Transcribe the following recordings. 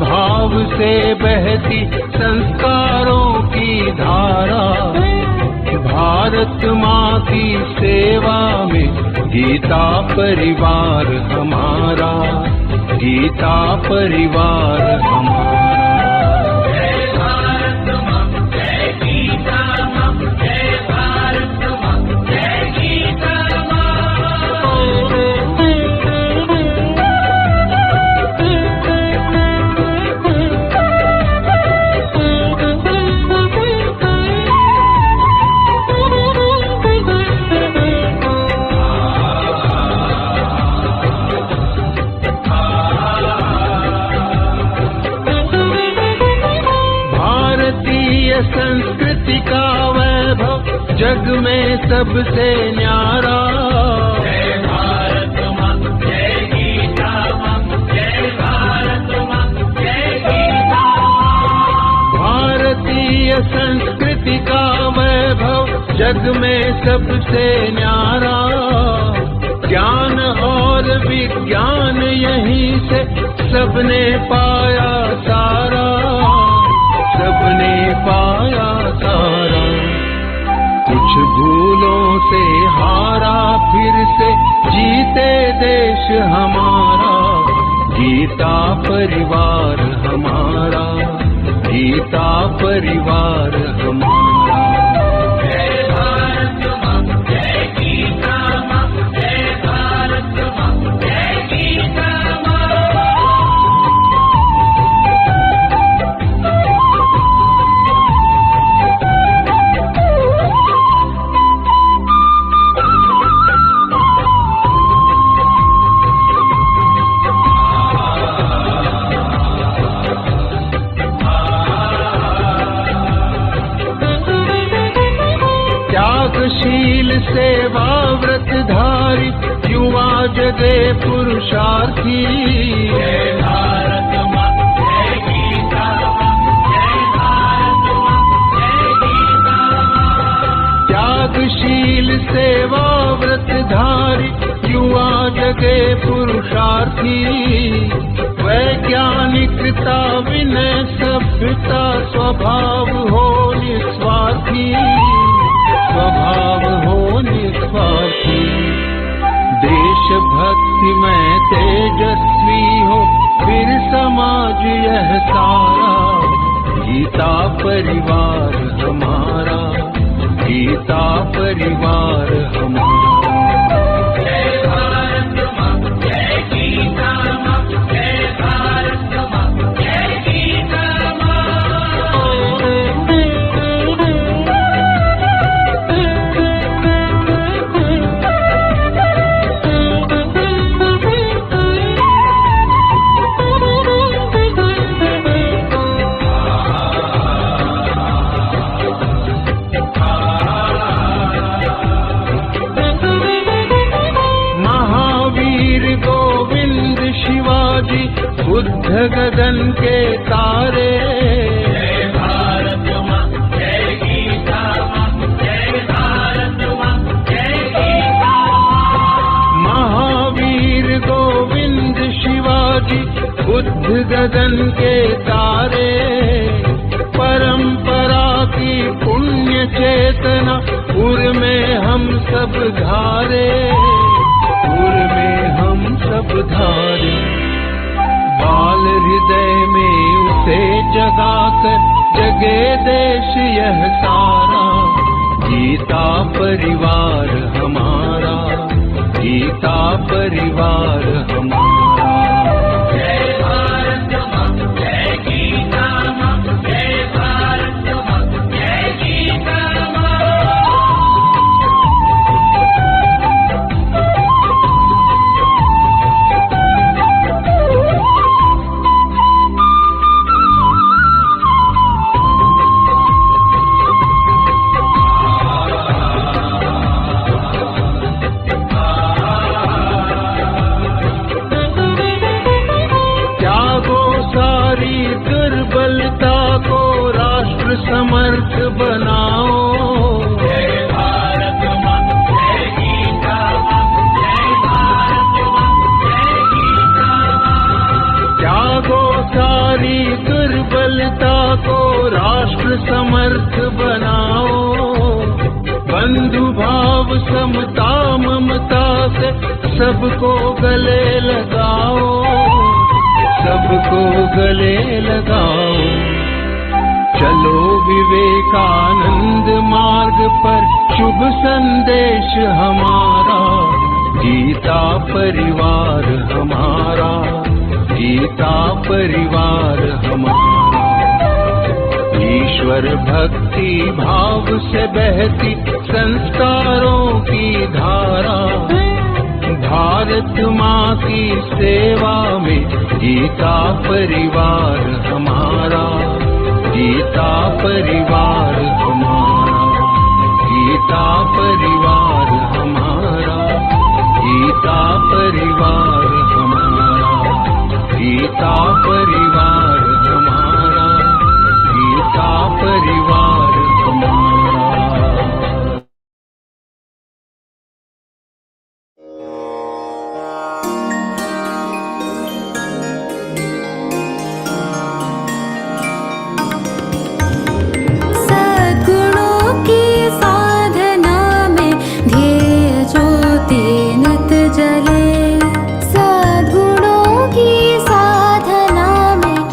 भाव से बहती संस्कारों की धारा, भारत माँ की सेवा में गीता परिवार हमारा, गीता परिवार हमारा। संस्कृति का वैभव जग में सबसे न्यारा, जय भारत माँ, जय गीता माँ, जय भारत माँ, जय गीता। भारतीय संस्कृति का वैभव जग में सबसे न्यारा, ज्ञान और विज्ञान यहीं से सबने पाया सारा, सबने पाया सारा। कुछ भूलों से हारा फिर से जीते देश हमारा, गीता परिवार हमारा, गीता परिवार हमारा। जय भारत माँ, जय गीता माँ, जय भारत माँ, जय गीता माँ। त्यागशील सेवा व्रतधारी युवा जगे पुरुषार्थी, जय भारत माँ, जय गीता माँ, जय भारत माँ, जय गीता माँ। त्यागशील सेवा व्रतधारी युवा जगे पुरुषार्थी, वैज्ञानिकता विनय सभ्यता स्वभाव हो निस्वार्थी, स्वभाव हो निस्वार्थी। देशभक्ति में तेजस्वी हो फिर समाज यह सारा, गीता परिवार हमारा, गीता परिवार हमारा। जय भारत माँ, जय गीता माँ, जय भारत माँ, जय गीता माँ। बुद्ध गगन के तारे, जय भारत माँ, जय गीता माँ, जय भारत माँ, जय गीता माँ। महावीर गोविंद शिवाजी बुद्ध गगन के तारे, परंपरा की पुण्य चेतना उर में हम सब धारे, उर में हम सब धारे। बाल हृदय में उसे जगाकर जगे देश यह सारा, गीता परिवार हमारा, गीता परिवार हमारा। जय भारत माँ, जय गीता माँ, जय भारत माँ, जय गीता माँ। समता ममता से सबको गले लगाओ, सबको गले लगाओ। चलो विवेकानंद मार्ग पर, शुभ संदेश हमारा, गीता परिवार हमारा, गीता परिवार हमारा। ईश्वर भक्ति भाव से बहती संस्कारों की धारा, भारत माँ की सेवा में गीता परिवार हमारा, गीता परिवार हमारा, गीता परिवार हमारा, गीता परिवार हमारा, गीता परिवार हमारा, गीता परिवार हमारा। सद्गुणों की साधना में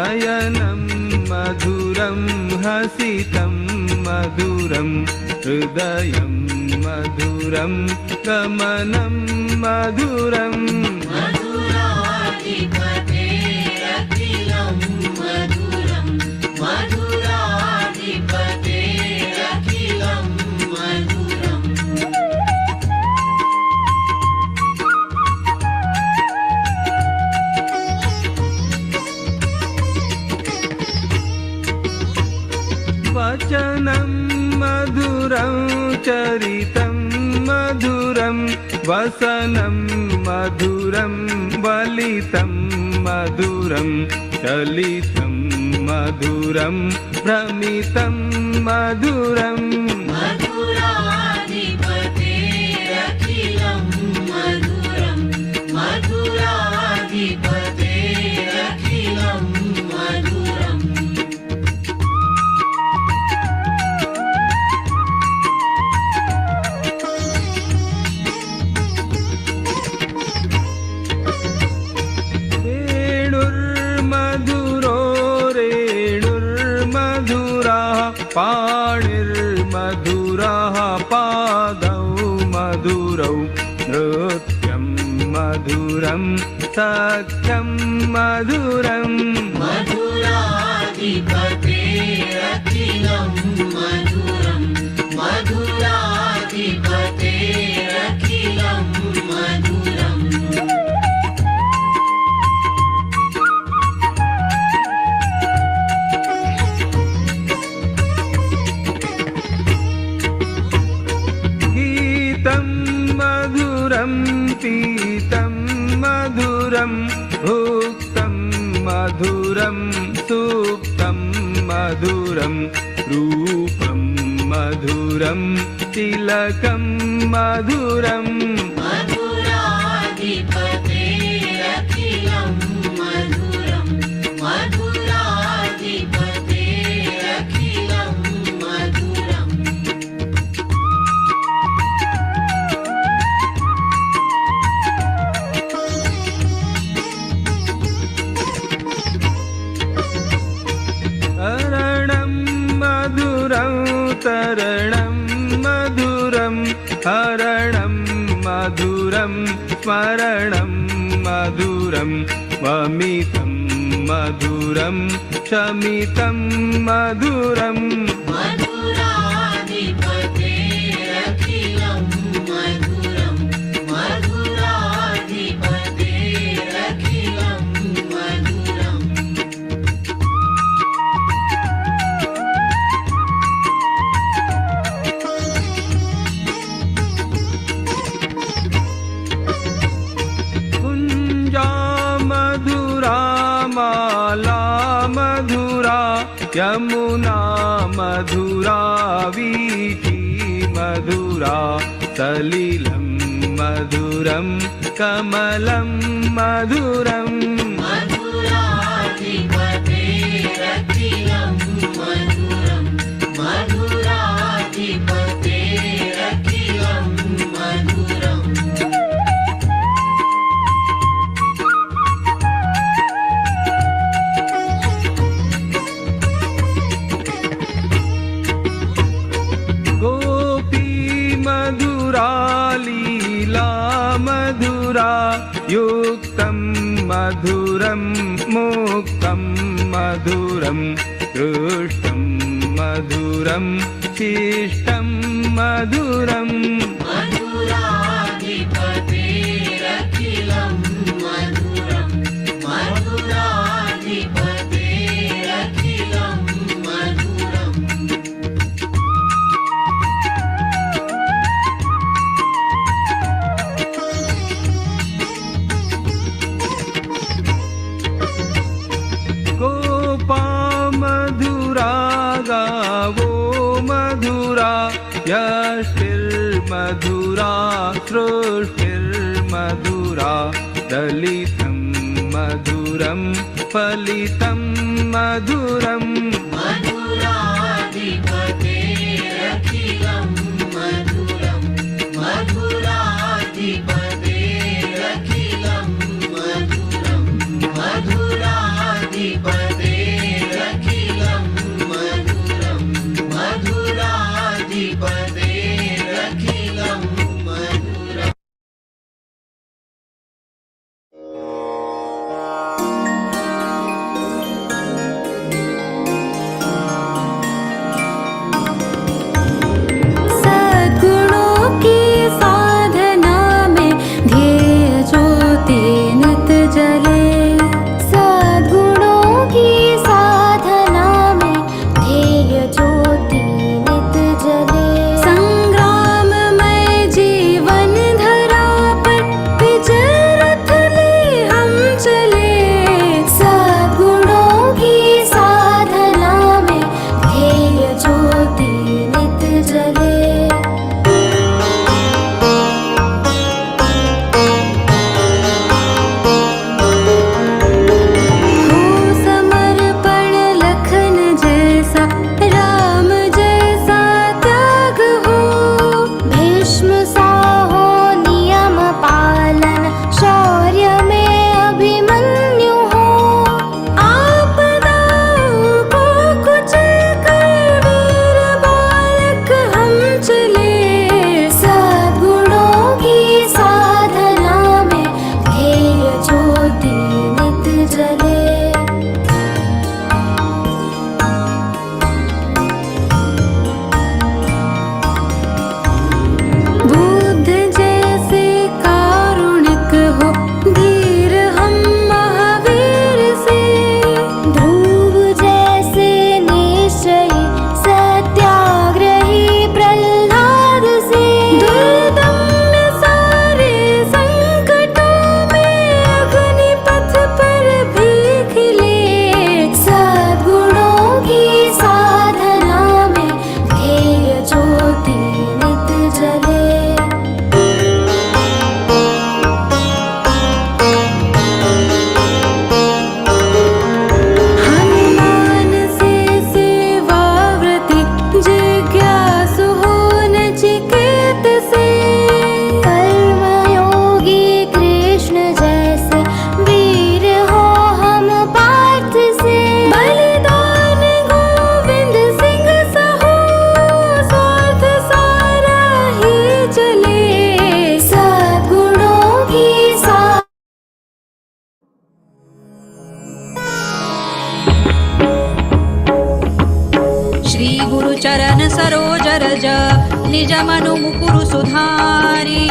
नयनं मधुरं हसितं मधुरं हृदयं मधुरं गमनं मधुरं मधुराधिपतेरखिलं मधुरं मधुराधिपतेरखिलं मधुरम् वचनं मधुरं चरितं मधुरं वसनं मधुरं वलितं मधुरं चलितं मधुरं भ्रमितं मधुरं मधुराधिपतेरखिलं मधुरं मधुराधिपतेरखिलं मधुरम् वेणुर्मधुरो रेणुर्मधुराः पाणिर्मधुराः पादौ मधुरौ नृत्यं मधुरं सख्यं मधुरम् मधुराधिपतेरखिलं मधुरं मधुराधिपतेरखिलं मधुरम् गीतं मधुरं पीतं मधुरं भुक्तं मधुरं सुप्तं मधुरं रूपं मधुरं तिलकं मधुरं मधुराधिपतेरखिलं मधुरं मधुराधिपतेरखिलं मधुरम् हरणं मधुरं तरणं मधुरं हरणं मधुरं स्मरणं मधुरं वमितं मधुरं शमितं मधुरम् मधुराधिपतेरखिलं मधुरं मधुराधिपतेरखिलं मधुरम् कुञ्जा मधुरा माला मधुरा यमुना मधुरा वीथी मधुरा सलिलं मधुरं कमलं मधुरम् मधुराधिपतेरखिलं मधुरं मधुराधिपतेरखिलं मधुरम् गोपी मधुरा लीला मधुरा युक्तं मधुरं मुक्तं मधुरं दृष्टं मधुरं शिष्टं मधुरम् मधुराधिपतेरखिलं मधुरं मधुराधिपतेरखिलं मधुरम् गोपा मधुरा गावो मधुरा यष्टिर्मधुरा सृष्टिर्मधुरा दलितं मधुरं फलितं मधुरम् मधुराधिपतेरखिलं मधुरं मधुराधिपतेरखिलं मधुरं मधुराधिपते निज मनु मुकुरु सुधारी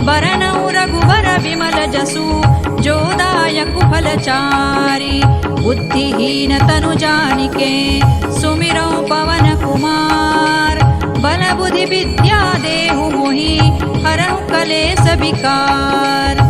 बरनउ रघुबर विमल जसु जोदायक फलचारी बुद्धिहीन तनु जानिके सुमिरौ पवन कुमार बल बुद्धि विद्या देहु मोहि हरहु कलेस विकार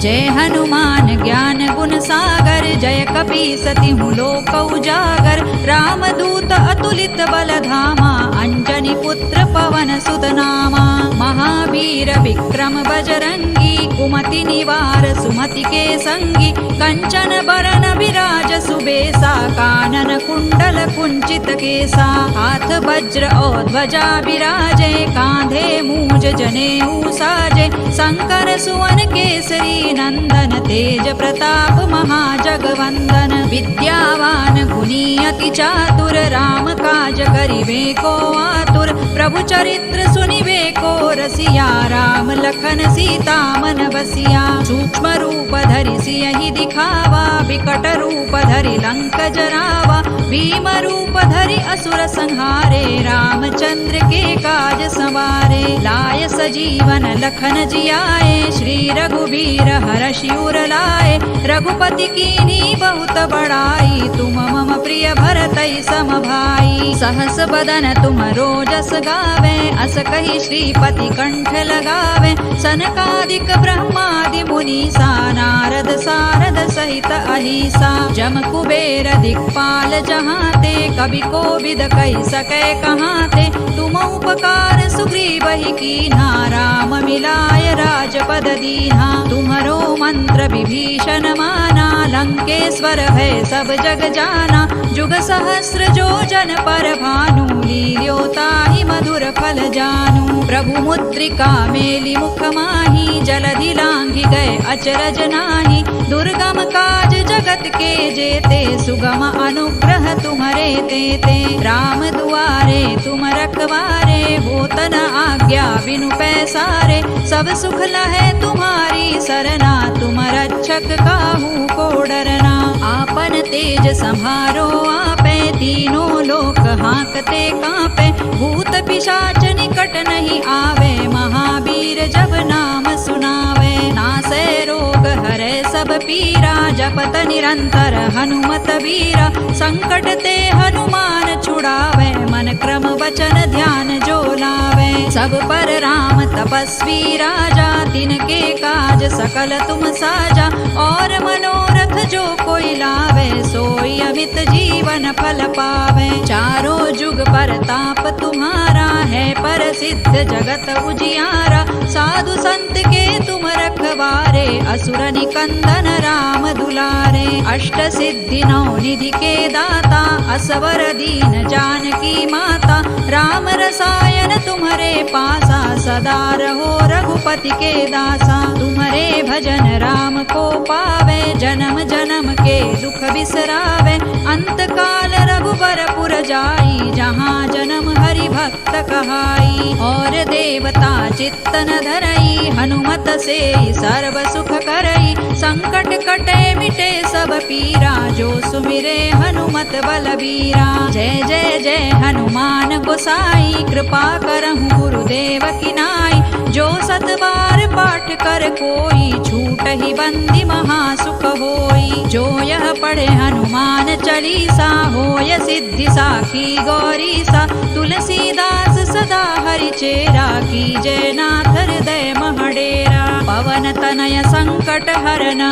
जय हनुमान ज्ञान गुण सागर जय कपीसति लोक उजागर रामदूत अतुलित बल धामा अंजनी पुत्र पवन सुत नामा महावीर विक्रम बजरंगी कुमति निवार सुमति के संगी कंचन बरन विराज सुबेसा कानन कुंडल कुंचित केसा हाथ वज्र और ध्वजा विराजे कांधे मूज जनेऊ साजे शंकर सुवन केसरी नंदन तेज प्रताप महाजगवंदन विद्यावान गुणी अति चातुर राम काज करिबे को आतुर प्रभु चरित्र सुनिबे को रसिया राम लखन सीता मन बसिया सूक्ष्म रूप धरि सियहि दिखावा विकट रूप धरि लंक जरावा भीम रूप धरि असुर संहारे रामचंद्र के काज संवारे लाय सजीवन लखन जियाए श्री रघुबीर हरषि उर लाए रघुपति कीन्ही बहुत बड़ाई तुम मम प्रिय भरतई सम भाई सहस बदन तुम रोजस गावे अस कहि श्रीपति कंठ लगावे सनकादिक ब्रह्मादि मुनीसा नारद सारद सहित अहिसा जम कुबेर दिक्पाल जहाते कवि कोविद कहि सकै कहाते तुम उपकार सुग्रीवहि कीन्हा राम मिलाय राजपद दीन्हा तुम्हरो मंत्र विभीषण माना लंकेश्वर भय सब जग जाना जुग सहस्र जो जन पर भानु लील्योताहि मधुर फल जानू प्रभु मुद्रिका मेलि मुख माही जलधि लांघि गए अचरज नाही दुर्गम काज जगत के जेते सुगम अनुग्रह तुम्हरे तेते राम दुआरे तुम रखवारे होत न आज्ञा बिनु पैसारे सब सुख लहै तुम्हारी सरना तुम रक्षक काहू को डरना आपन तेज संहारो आपे तीनों लोक हांकते कांपे भूत पिशाच निकट नहीं आवे महावीर जब नाम सुनावे नासै रोग हरै सब पीरा जपत निरंतर हनुमत वीरा संकट ते हनुमान छुड़ावे मन क्रम वचन ध्यान जो लावे सब पर राम तपस्वी राजा तिनके काज सकल तुम साजा और मनोरथ जो कोई लावे सोई अमित जीवन फल पावे चारों जुग पर ताप तुम्हारा है प्रसिद्ध जगत उजियारा साधु संत के तुम रखवारे असुर निकंदन राम दुलारे अष्ट सिद्धि नौ निधि के दाता असवर दीन जानकी माता राम रसायन तुम्हारे पासा सदा रहो रघुपति के दासा तुम्हारे भजन राम को पावे जन्म जन्म के दुख बिसरावे अंत काल रघुबर पुर जाई जहाँ जन्म हरि भक्त कहाई और देवता चित्तन धरई हनुमत से सर्व सुख करई संकट कटे मिटे सब पीरा जो सुमिरे हनुमत बलबीरा जय जय जय हनुमान गोसाई कृपा करहु गुरुदेव की नाई जो सत बार पाठ कर कोई छूट ही बंदी महासुख होई जो यह पढ़े हनुमान चालीसा होय सिद्धि साखी गौरीसा तुलसीदास सदा हरि चेरा की जय नाथ हृदय महडेरा पवन तनय संकट हरन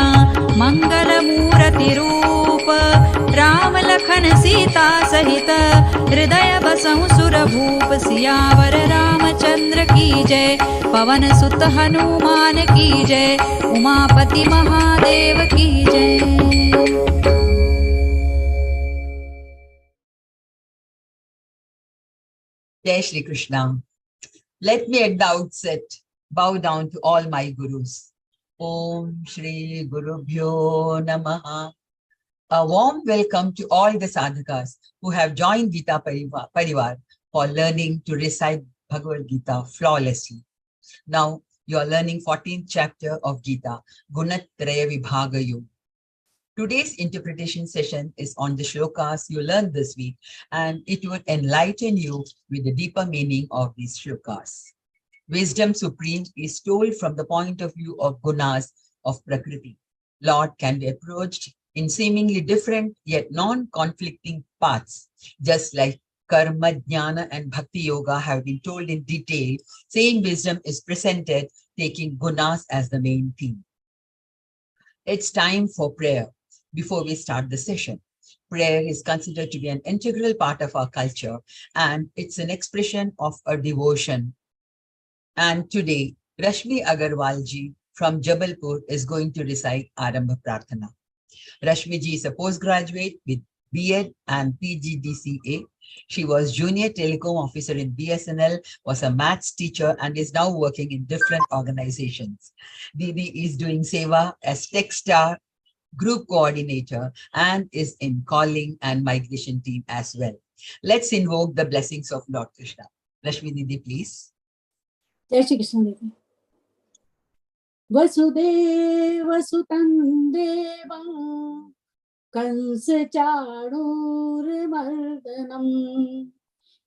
मंगल मूर्ति रूप राम लखन सीता सहित हृदय बसहु सुर भूप सियावर रामचंद्र की जय पवन सुत हनुमान की जय उमापति महादेव की जय। Jai Shri Krishna. Let me at the outset bow down to all my gurus. Om Shri Guru Bhyo Namaha. A warm welcome to all the sadhakas who have joined Geeta Parivar for learning to recite Bhagavad-Gītā flawlessly. Now you are learning 14th chapter of Geeta, Gunatraya Vibhaga Yoga. Today's interpretation session is on the shlokas you learned this week, and it would enlighten you with the deeper meaning of these shlokas. Wisdom Supreme is told from the point of view of gunas of Prakriti. Lord can be approached in seemingly different yet non-conflicting paths, just like Karma, Jnana and Bhakti Yoga have been told in detail. Same wisdom is presented, taking gunas as the main theme. It's time for prayer before we start the session. Prayer is considered to be an integral part of our culture, and it's an expression of a devotion. And today, Rashmi Agarwal ji from Jabalpur is going to recite Arambha Prarthana. Rashmi ji is a postgraduate with B.Ed and PGDCA. She was junior telecom officer in BSNL, was a maths teacher, and is now working in different organizations. Didi is doing Seva as Techstar group coordinator and is in calling and migration team as well. Let's invoke the blessings of Lord Krishna. Rashmi Didi, please. Jai Shri Krishna Didi. Vasudeva Sutam Devam Kansa Charurmardanam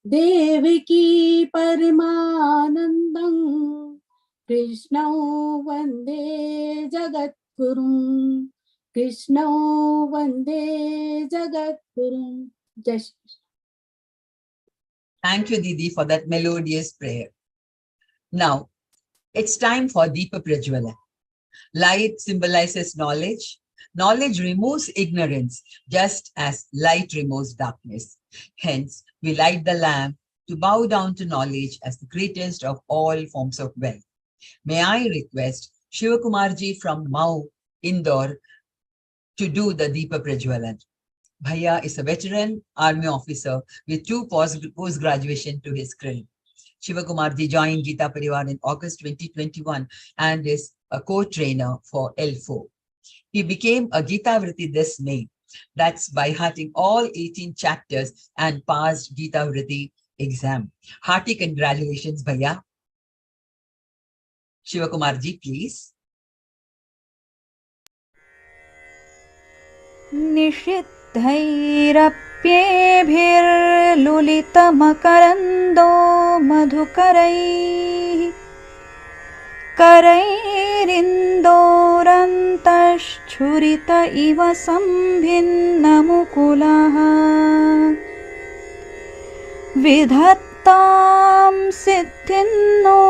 Devaki Paramanandam Krishna Vande Jagatgurum Krishna Vande Jagatgurum. Jai Shri Krishna. Thank you, Didi, for that melodious prayer. Now, it's time for Deepa Prajwala. Light symbolizes knowledge. Knowledge removes ignorance, just as light removes darkness. Hence, we light the lamp to bow down to knowledge as the greatest of all forms of wealth. May I request Shivakumarji from Mau, Indore, to do the Deepa Prajwalan. Bhaiya is a veteran army officer with 2 post-graduation to his credit. Shivakumarji joined Geeta Parivar in August 2021 and is a co-trainer for L4. He became a Geeta Vritti this May. That's by hearting all 18 chapters and passed Geeta Vritti exam. Hearty congratulations, Bhaiya. Shivakumarji, please. निषिद्धैरप्येभिर्लुलितमकरन्दो मधुकरैः करैरिन्दोरन्तश्छुरित इव सम्भिन्नमुकुलः विधत्तां सिद्धिन्नो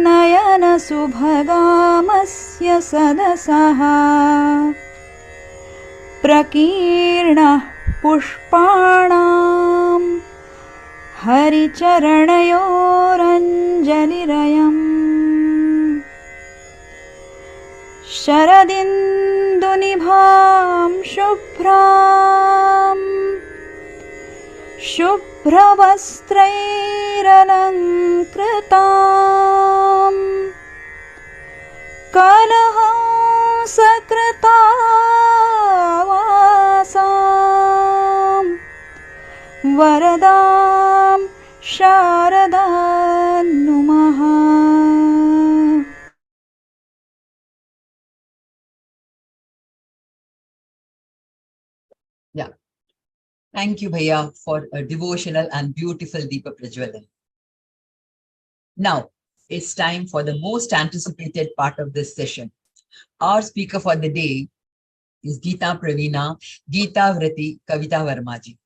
नयनसुभगामस्य सदसः प्रकीर्णः पुष्पाणां हरिचरणयोरञ्जलिरयम् शरदिन्दुनिभां शुभ्रवस्त्रैरलङ्कृताम् कलहंसकृतावासां वरदां शारदां नुमः. Yeah. Thank you, Bhaiya, for a devotional and beautiful Deepa Prajwalan. Now, it's time for the most anticipated part of this session. Our speaker for the day is Geeta Pravina, Geeta Vritti Kavita Verma ji.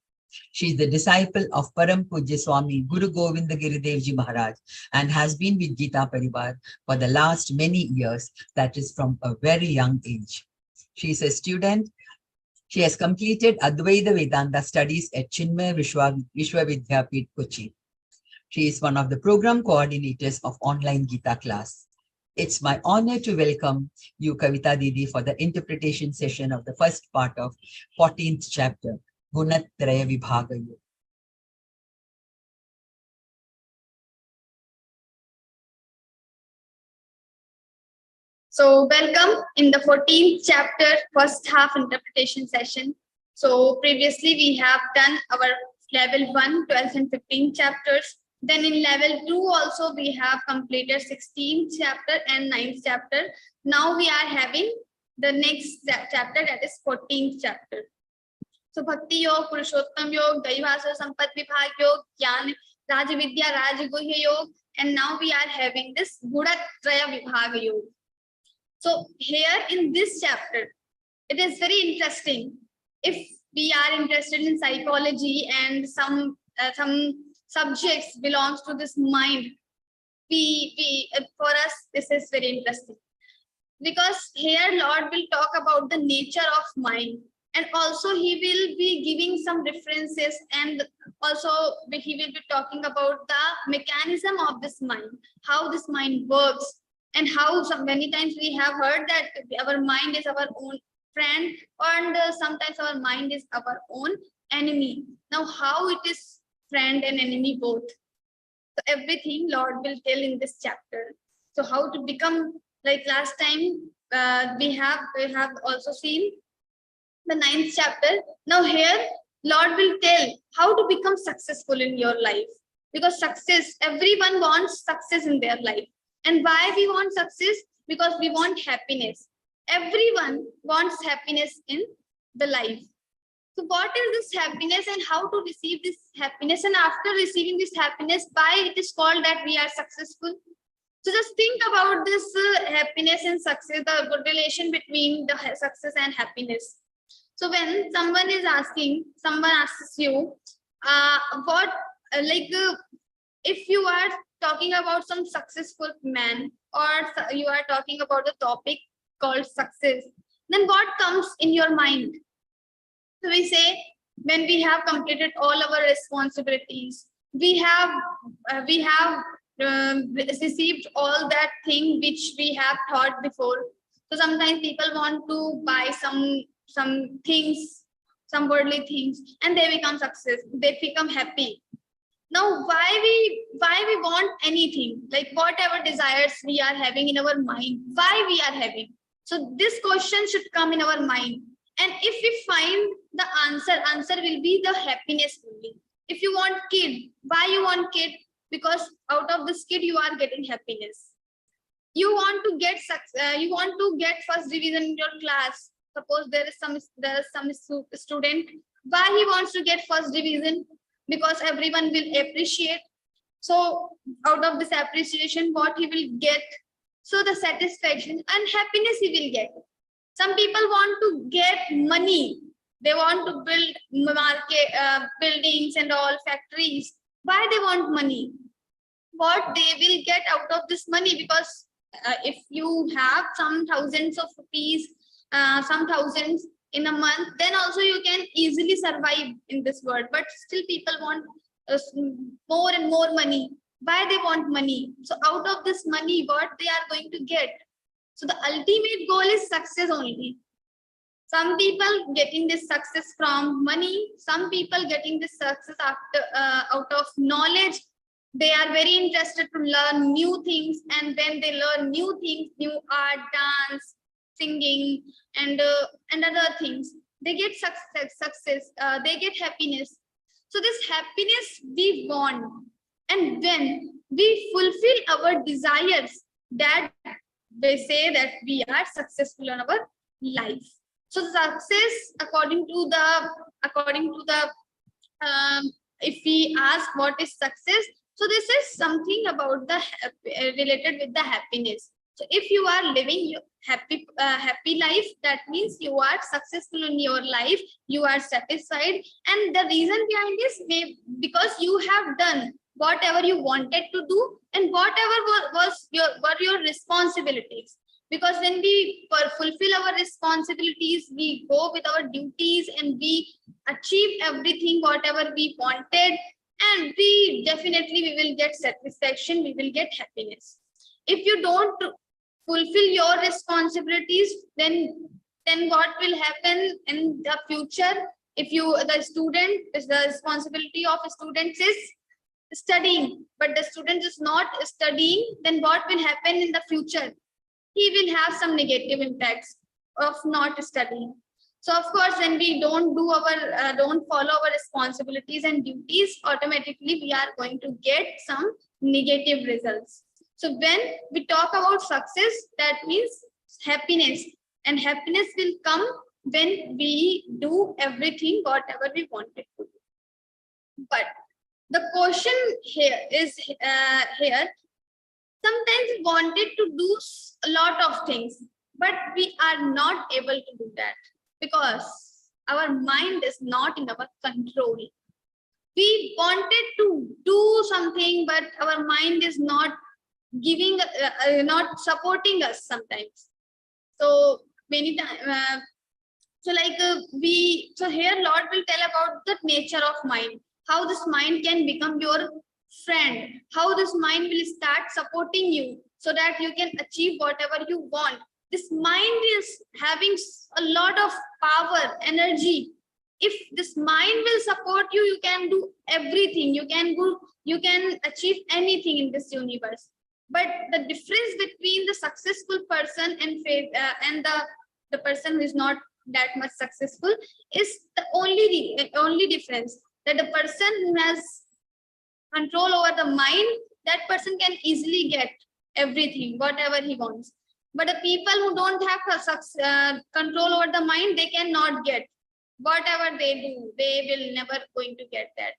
She is the disciple of Param Pujya Swami Guru Govinda Giridevji Ji Maharaj and has been with Geeta Parivar for the last many years, that is from a very young age. She is a student. She has completed Advaita Vedanta studies at Chinmay Vishwavidyapeeth, Kochi. She is one of the program coordinators of online Geeta class. It's my honor to welcome you, Kavita Didi, for the interpretation session of the first part of 14th chapter, Gunatraya Vibhaga Yoga. So welcome in the 14th chapter, first half interpretation session. So previously we have done our level 1, 12th and 15th chapters. Then in level 2 also we have completed 16th chapter and 9th chapter. Now we are having the next chapter, that is 14th chapter. So Bhakti Yoga, Purushottam Yoga, Daivasa Sampat Vibhag Yoga, Jnana Rajavidya Rajaguhya Yoga, and now we are having this Gudatraya Vibhaga Yoga. So here in this chapter, it is very interesting. If we are interested in psychology and some subjects belongs to this mind, for us this is very interesting, because here Lord will talk about the nature of mind, and also he will be giving some references, and also he will be talking about the mechanism of this mind, how this mind works, and how many times we have heard that our mind is our own friend, and sometimes our mind is our own enemy. Now how it is friend and enemy both? So everything Lord will tell in this chapter. So how to become, like last time we have also seen the 9th chapter. Now here Lord will tell how to become successful in your life, because success, everyone wants success in their life. And why we want success? Because we want happiness. Everyone wants happiness in the life. So what is this happiness and how to receive this happiness? And after receiving this happiness, why it is called that we are successful? So just think about this happiness and success, the good relation between the success and happiness. So when someone asks you, if you are talking about some successful man, or you are talking about the topic called success, then what comes in your mind? So we say, when we have completed all our responsibilities, we have received all that thing which we have thought before. So sometimes people want to buy some things, some worldly things, and they become success. They become happy. Now, why we want anything, like whatever desires we are having in our mind, why we are having? So this question should come in our mind. And if we find the answer will be the happiness only. If you want kid, why you want kid? Because out of this kid you are getting happiness. You want to get first division in your class. Suppose there is some student, why he wants to get first division? Because everyone will appreciate. So out of this appreciation, what he will get? So the satisfaction and happiness he will get. Some people want to get money. They want to build buildings and all factories. Why they want money? What they will get out of this money? Because if you have some thousands of rupees, some thousands in a month, then also you can easily survive in this world. But still people want more and more money. Why they want money? So out of this money, what they are going to get? So the ultimate goal is success only. Some people getting this success from money. Some people getting this success out of knowledge. They are very interested to learn new things, and when they learn new things, new art, dance, singing, and other things, they get success. They get happiness. So this happiness we want, and when we fulfill our desires, that they say that we are successful in our life. So success, according to the if we ask what is success, so this is something about the related with the happiness. So if you are living your happy life, that means you are successful in your life, you are satisfied. And the reason behind this may because you have done whatever you wanted to do, and whatever were your responsibilities. Because when we fulfill our responsibilities, we go with our duties and we achieve everything whatever we wanted, and we will get satisfaction, we will get happiness. If you don't fulfill your responsibilities, then what will happen in the future? If the responsibility of students is studying, but the student is not studying, then what will happen in the future? He will have some negative impacts of not studying. So of course, when we don't follow our responsibilities and duties, automatically we are going to get some negative results. So when we talk about success, that means happiness. And happiness will come when we do everything, whatever we wanted to do. But the question here is sometimes we wanted to do a lot of things, but we are not able to do that because our mind is not in our control. We wanted to do something, but our mind is not giving, not supporting us sometimes. So many times, so here Lord will tell about the nature of mind, how this mind can become your friend, how this mind will start supporting you so that you can achieve whatever you want. This mind is having a lot of power, energy. If this mind will support you, you can do everything. You can achieve anything in this universe. But the difference between the successful person and the person who is not that much successful is the only difference, that the person who has control over the mind, that person can easily get everything, whatever he wants. But the people who don't have control over the mind, they cannot get whatever they do. They will never going to get that.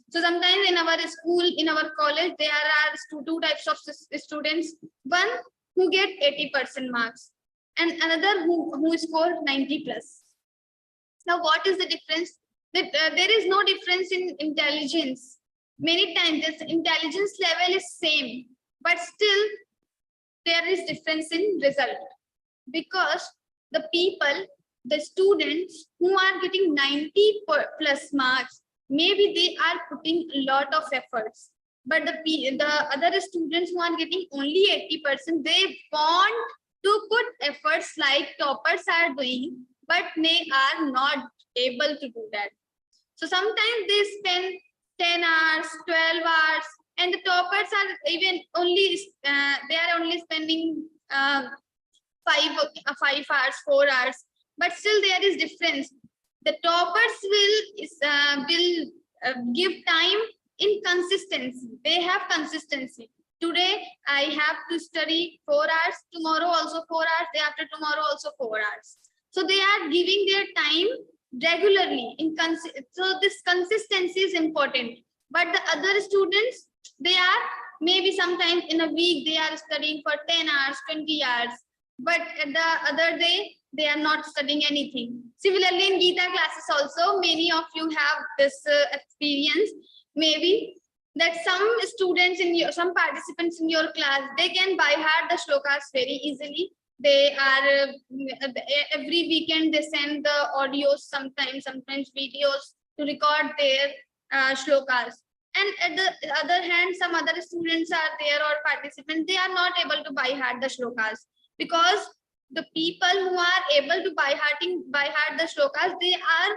So sometimes in our school, in our college, there are two types of students. One who get 80% marks and another who score 90 plus. Now, what is the difference? That there is no difference in intelligence. Many times this intelligence level is same, but still there is difference in result, because the people, the students who are getting 90 plus marks, maybe they are putting a lot of efforts, but the other students who are getting only 80%, they want to put efforts like toppers are doing, but they are not able to do that. So sometimes they spend 10 hours, 12 hours, and the toppers are even only, they are only spending 5 hours, 4 hours, but still there is difference. The toppers will give time in consistency. They have consistency. Today I have to study 4 hours, tomorrow also 4 hours, day after tomorrow also 4 hours. So they are giving their time regularly. So this consistency is important. But the other students, they are maybe sometimes in a week they are studying for 10 hours, 20 hours, but at the other day they are not studying anything. Similarly, in Geeta classes also, many of you have this experience, maybe that some students some participants in your class, they can by heart the shlokas very easily. They are every weekend they send the audios, sometimes videos to record their shlokas. And at the other hand, some other students are there or participants, they are not able to by heart the shlokas, because the people who are able to by heart the shlokas, they are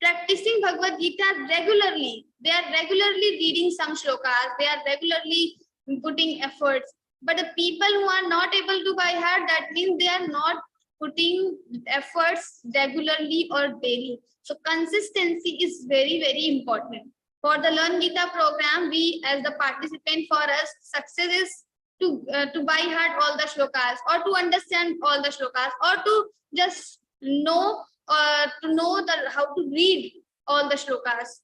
practicing Bhagavad-Gītā regularly. They are regularly reading some shlokas. They are regularly putting efforts. But the people who are not able to by heart, that means they are not putting efforts regularly or daily. So consistency is very, very important. For the Learn Geeta program, we as the participant, for us, success is to by heart all the shlokas, or to understand all the shlokas, or to just know how to read all the shlokas.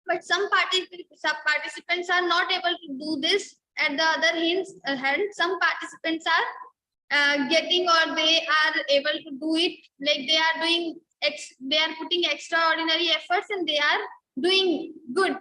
But some participants are not able to do this. At the other hand, some participants are getting, or they are able to do it, like they are doing, they are putting extraordinary efforts and they are doing good.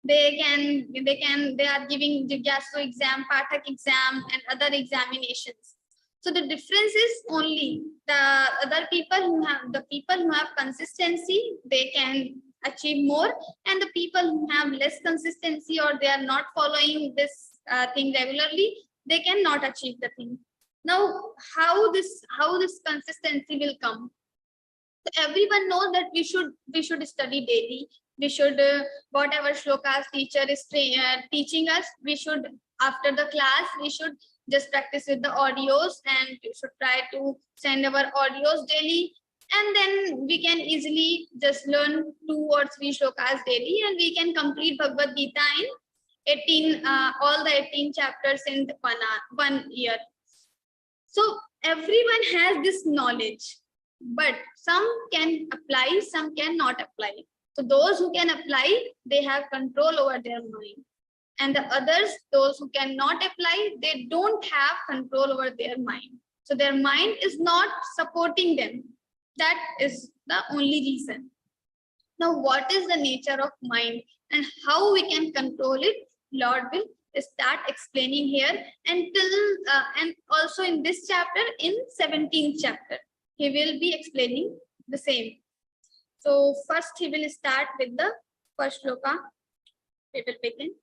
They are giving Jigyasu exam, Pathak exam, and other examinations. So the difference is only the other people who have consistency, they can achieve more, and the people who have less consistency, or they are not following this thing regularly, they cannot achieve the thing. Now, how this consistency will come? So everyone knows that we should study daily. We should whatever shlokas teacher is teaching us, we should, after the class, we should just practice with the audios, and we should try to send our audios daily, and then we can easily just learn 2 or 3 shlokas daily, and we can complete Bhagavad Gita in all the 18 chapters in 1 year. So everyone has this knowledge, but some can apply, some cannot apply. So those who can apply, they have control over their mind. And the others, those who cannot apply, they don't have control over their mind. So their mind is not supporting them. That is the only reason. Now, what is the nature of mind and how we can control it? Lord will start explaining here and also in this chapter, in 17th chapter, he will be explaining the same. So first he will start with the first shloka. We will begin.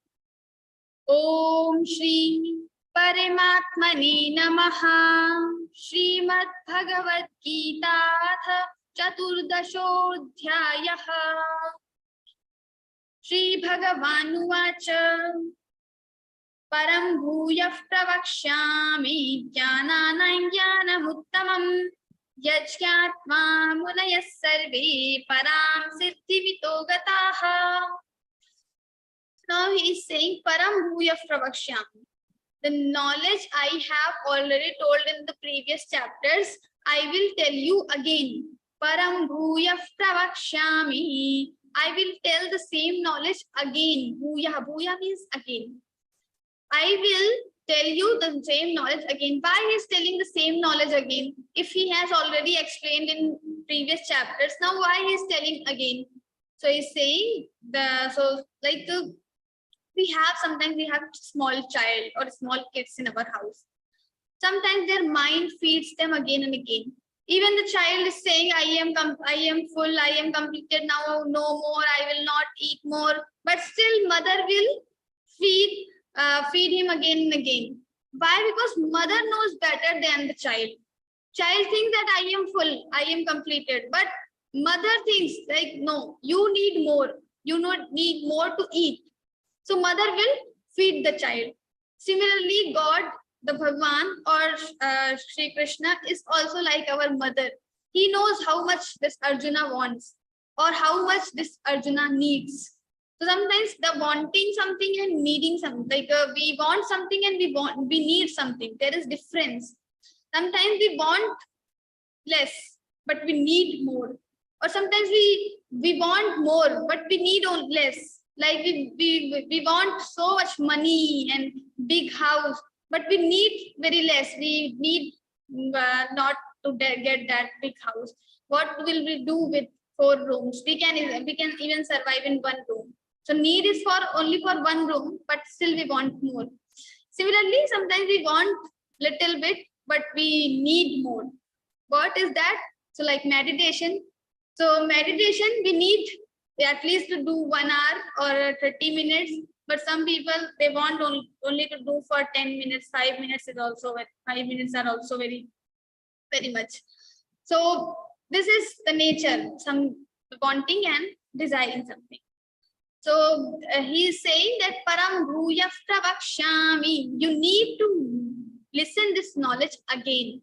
Om Shri Paramatmane Namaha. Śrīmad-Bhagavadgītā Chaturdashodhyayah. Shri Bhagavanuvāca. Param bhūyah pravakshyāmi jnānānaṁ jnānamuttamam yajñātmā munayas sarve param siddhimito gataha. Now he is saying param bhūyah pravakshyāmi. The knowledge I have already told in the previous chapters, I will tell you again. Param bhūyah pravakshyāmi. I will tell the same knowledge again. Bhūyah, bhūyah means again. I will tell you the same knowledge again. Why he is telling the same knowledge again? If he has already explained in previous chapters, now why he is telling again? So he's saying sometimes we have small child or small kids in our house. Sometimes their mind feeds them again and again. Even the child is saying, I am full, I am completed now, no more, I will not eat more. But still mother will feed him again and again. Why? Because mother knows better than the child. Child thinks that I am full, I am completed. But mother thinks like, no, you need more. You need more to eat. So mother will feed the child. Similarly, God, the Bhagwan or Shri Krishna is also like our mother. He knows how much this Arjuna wants or how much this Arjuna needs. So sometimes the wanting something and needing something, we want something and we need something. There is difference. Sometimes we want less, but we need more. Or sometimes we want more, but we need less. Like we want so much money and big house, but we need very less. We need not to get that big house. What will we do with 4 rooms? We can even survive in 1 room. So need is only for 1 room, but still we want more. Similarly, sometimes we want little bit, but we need more. What is that? So like meditation. So meditation, we need at least to do 1 hour or 30 minutes. But some people, they want only to do for 10 minutes, 5 minutes is also, 5 minutes are also very, very much. So this is the nature, some wanting and desiring something. So he is saying that param bhūyah pravakshami. You need to listen this knowledge again.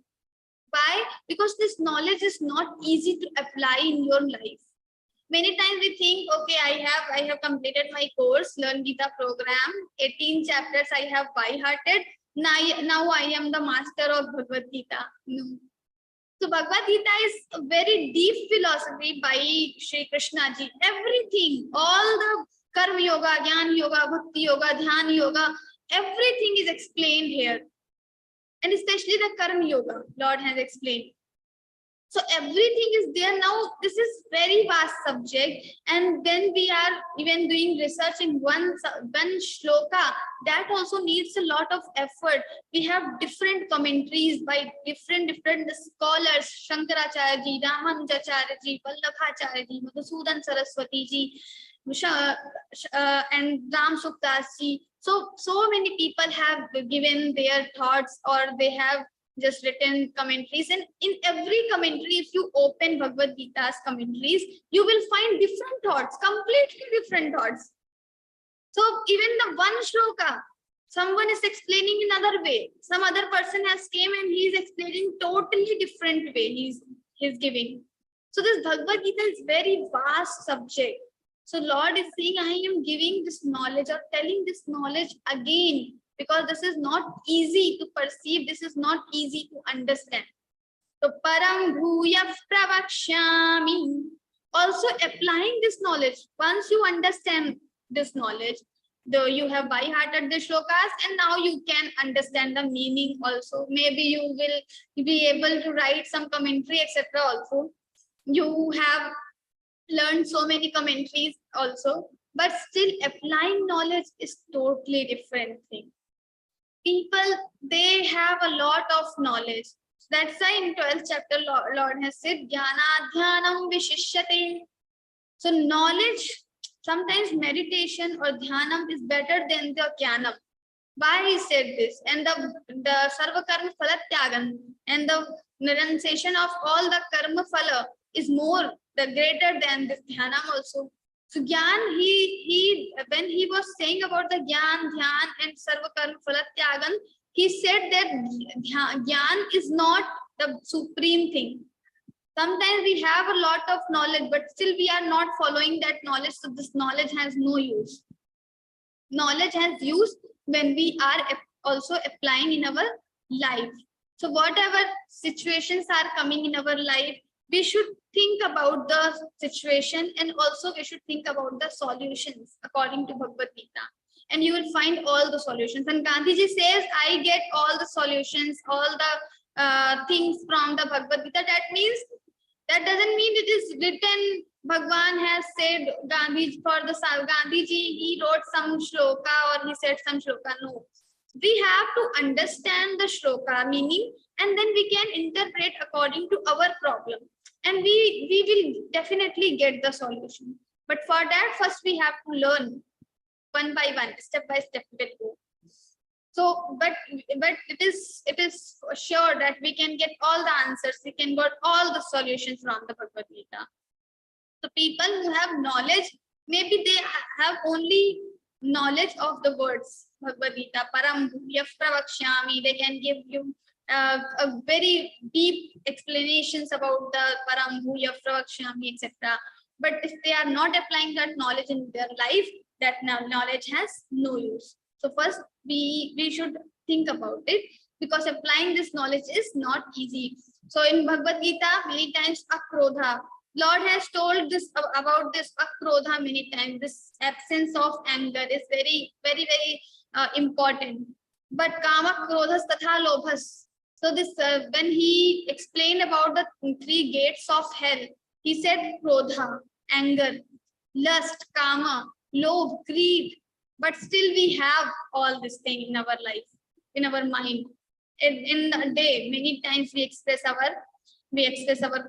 Why? Because this knowledge is not easy to apply in your life. Many times we think, okay, I have completed my course, Learn Geeta program, 18 chapters I have by-hearted. Now I am the master of Bhagavad Gita. No. So Bhagavad Gita is a very deep philosophy by Shri Krishna ji. Everything, all the Karma Yoga, Jnana Yoga, Bhakti Yoga, Dhyana Yoga, everything is explained here. And especially the Karma Yoga, Lord has explained. So everything is there now. This is very vast subject. And when we are even doing research in one shloka, that also needs a lot of effort. We have different commentaries by different scholars, Shankaracharya ji, Ramanujacharya ji, Vallabhacharya ji, Madhusudan Saraswati ji, and Ram Suktas ji. So many people have given their thoughts or they have just written commentaries, and in every commentary, if you open Bhagavad Gita's commentaries, you will find different thoughts, completely different thoughts. So even the one shloka, someone is explaining in another way. Some other person has came and he is explaining totally different way he's giving. So this Bhagavad Gita is very vast subject. So Lord is saying, I am giving this knowledge or telling this knowledge again. because this is not easy to perceive, this is not easy to understand. So param bhuya pravakshyami. Also applying this knowledge, once you understand this knowledge, though you have by hearted the shlokas, and now you can understand the meaning also. Maybe you will be able to write some commentary, etc. also. You have learned so many commentaries also, but still applying knowledge is totally different thing. People, they have a lot of knowledge. That's why in 12th chapter, Lord has said, Jnana Dhyanam Vishishyate. So knowledge, sometimes meditation or dhyanam is better than the jnanam. Why he said this? And the sarva karma phala tyagan, and the renunciation of all the karma phala is more, the greater than this dhyanam also. So Gyan, he when he was saying about the Gyan, Dhyan and sarva karma phala tyagan, he said that Gyan is not the supreme thing. Sometimes we have a lot of knowledge, but still we are not following that knowledge. So this knowledge has no use. Knowledge has use when we are also applying in our life. So whatever situations are coming in our life, we should think about the situation, and also we should think about the solutions according to Bhagavad-Gītā. And you will find all the solutions. And Gandhiji says, I get all the solutions, all the things from the Bhagavad-Gītā. That doesn't mean it is written, Bhagwan has said, Gandhiji, for the Gandhiji, he wrote some shloka or he said some shloka. No. We have to understand the shloka meaning, and then we can interpret according to our problem. And we will definitely get the solution. But for that, first we have to learn one by one, step by step. So, but it is sure that we can get all the answers, we can get all the solutions from the Bhagavad-Gītā. So people who have knowledge, maybe they have only knowledge of the words Bhagavad-Gītā, param bhuya pravakshyami, they can give you a very deep explanations about the param bhuya pravakshyami, etc. But if they are not applying that knowledge in their life, that knowledge has no use. So first we should think about it, because applying this knowledge is not easy. So in Bhagavad-Gītā, many times akrodha, Lord has told this about this akrodha many times. This absence of anger is very, very, very important. But kama, krodhas, tatha, lobhas. So this when he explained about the 3 gates of hell, he said krodha, anger, lust, kama, lobh, greed. But still we have all this thing in our life, in our mind. In a day, many times we express our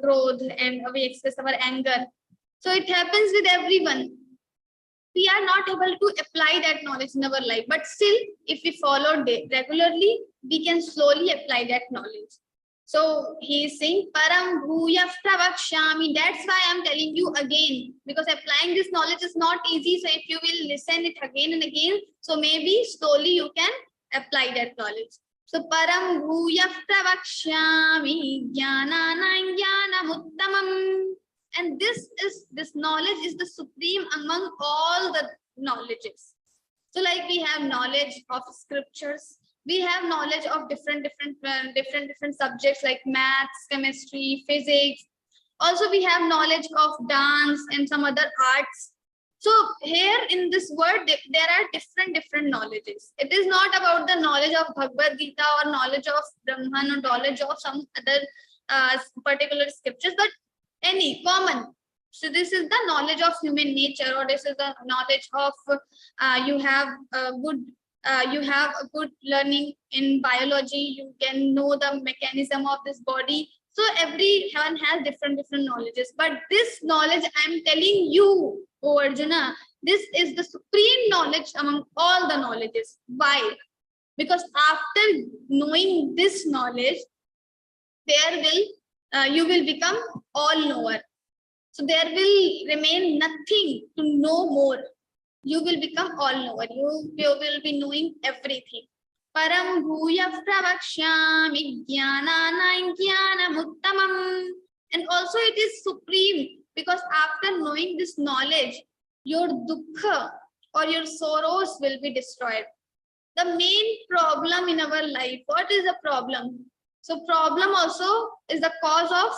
krodh and we express our anger. So it happens with everyone. We are not able to apply that knowledge in our life. But still, if we follow regularly, we can slowly apply that knowledge. So he is saying, param bhuya pravakshyami. That's why I'm telling you again, because applying this knowledge is not easy. So if you will listen it again and again, so maybe slowly you can apply that knowledge. So param bhuya pravakshyami jnanana jnanamuttamam. And this knowledge is the supreme among all the knowledges. So like we have knowledge of scriptures, we have knowledge of different subjects like maths, chemistry, physics. Also we have knowledge of dance and some other arts. So here in this word, there are different knowledges. It is not about the knowledge of Bhagavad-Gītā or knowledge of Brahman or knowledge of some other particular scriptures, but any common. So this is the knowledge of human nature, or this is the knowledge of you have a good learning in biology. You can know the mechanism of this body. So everyone has different knowledges. But this knowledge I'm telling you, O Arjuna, this is the supreme knowledge among all the knowledges. Why? Because after knowing this knowledge, you will become all knower. So there will remain nothing to know more. You will become all knower. You will be knowing everything. Param bhuya pravakshyami jnanana jnanamuttamam. And also it is supreme, because after knowing this knowledge, your dukkha or your sorrows will be destroyed. the main problem in our life. What is the problem? So problem also is the cause of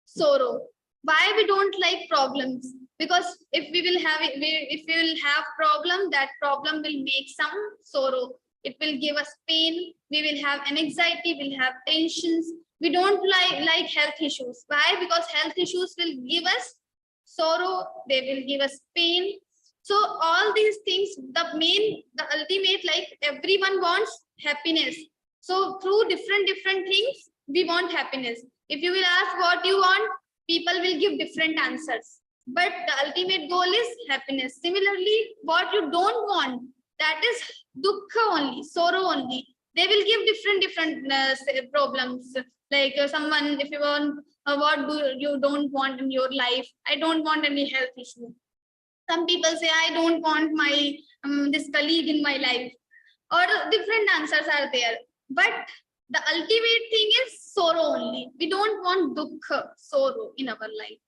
sorrow. Why we don't like problems? Because if we will have problem, that problem will make some sorrow. It will give us pain. We will have anxiety. We'll have tensions. We don't like health issues. Why? Because health issues will give us sorrow. They will give us pain. So all these things, the ultimate, like everyone wants happiness. So through different things, we want happiness. If you will ask what you want, people will give different answers. But the ultimate goal is happiness. Similarly, what you don't want, that is dukkha only, sorrow only. They will give different problems. Like someone, if you want, what do you don't want in your life? I don't want any health issue. Some people say, I don't want my this colleague in my life, or different answers are there. But the ultimate thing is sorrow only. We don't want dukkha, sorrow in our life.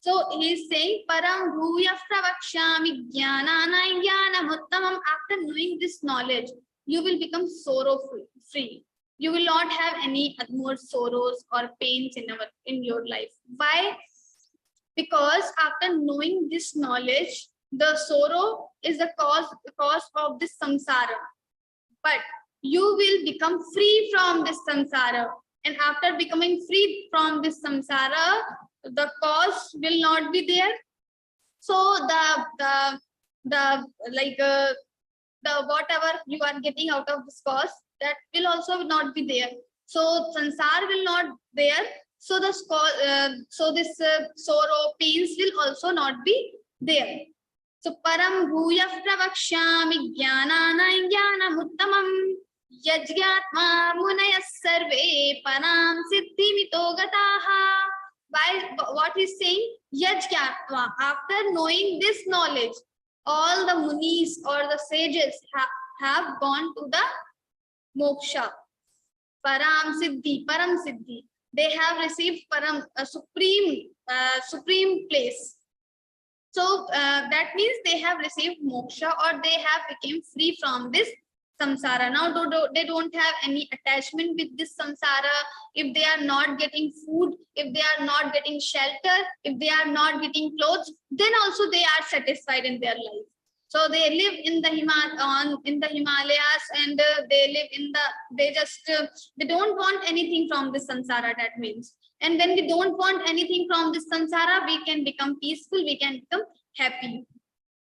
So he is saying, Param bhuya pravakshami jnanana jnanam uttamam. After knowing this knowledge, you will become sorrow free. You will not have any more sorrows or pains in your life. Why? Because after knowing this knowledge, the sorrow is the cause of this samsara. But you will become free from this samsara. And after becoming free from this samsara, the cause will not be there. So the whatever you are getting out of this cause, that will also not be there. So samsara will not there. So this sorrow, pains will also not be there. So param bhuya pravakshami jnanana jnanam uttamam yajñatma munayas sarve param siddhimito gataha. What he's saying? Yajñatma. After knowing this knowledge, all the munis or the sages have gone to the moksha. Param siddhi. They have received param, supreme place. So that means they have received moksha, or they have become free from this samsara. Now they don't have any attachment with this samsara. If they are not getting food, if they are not getting shelter, if they are not getting clothes, then also they are satisfied in their life. So they live in the Himalayas, and they live in they don't want anything from this samsara. That means, and when we don't want anything from this samsara, we can become peaceful, we can become happy.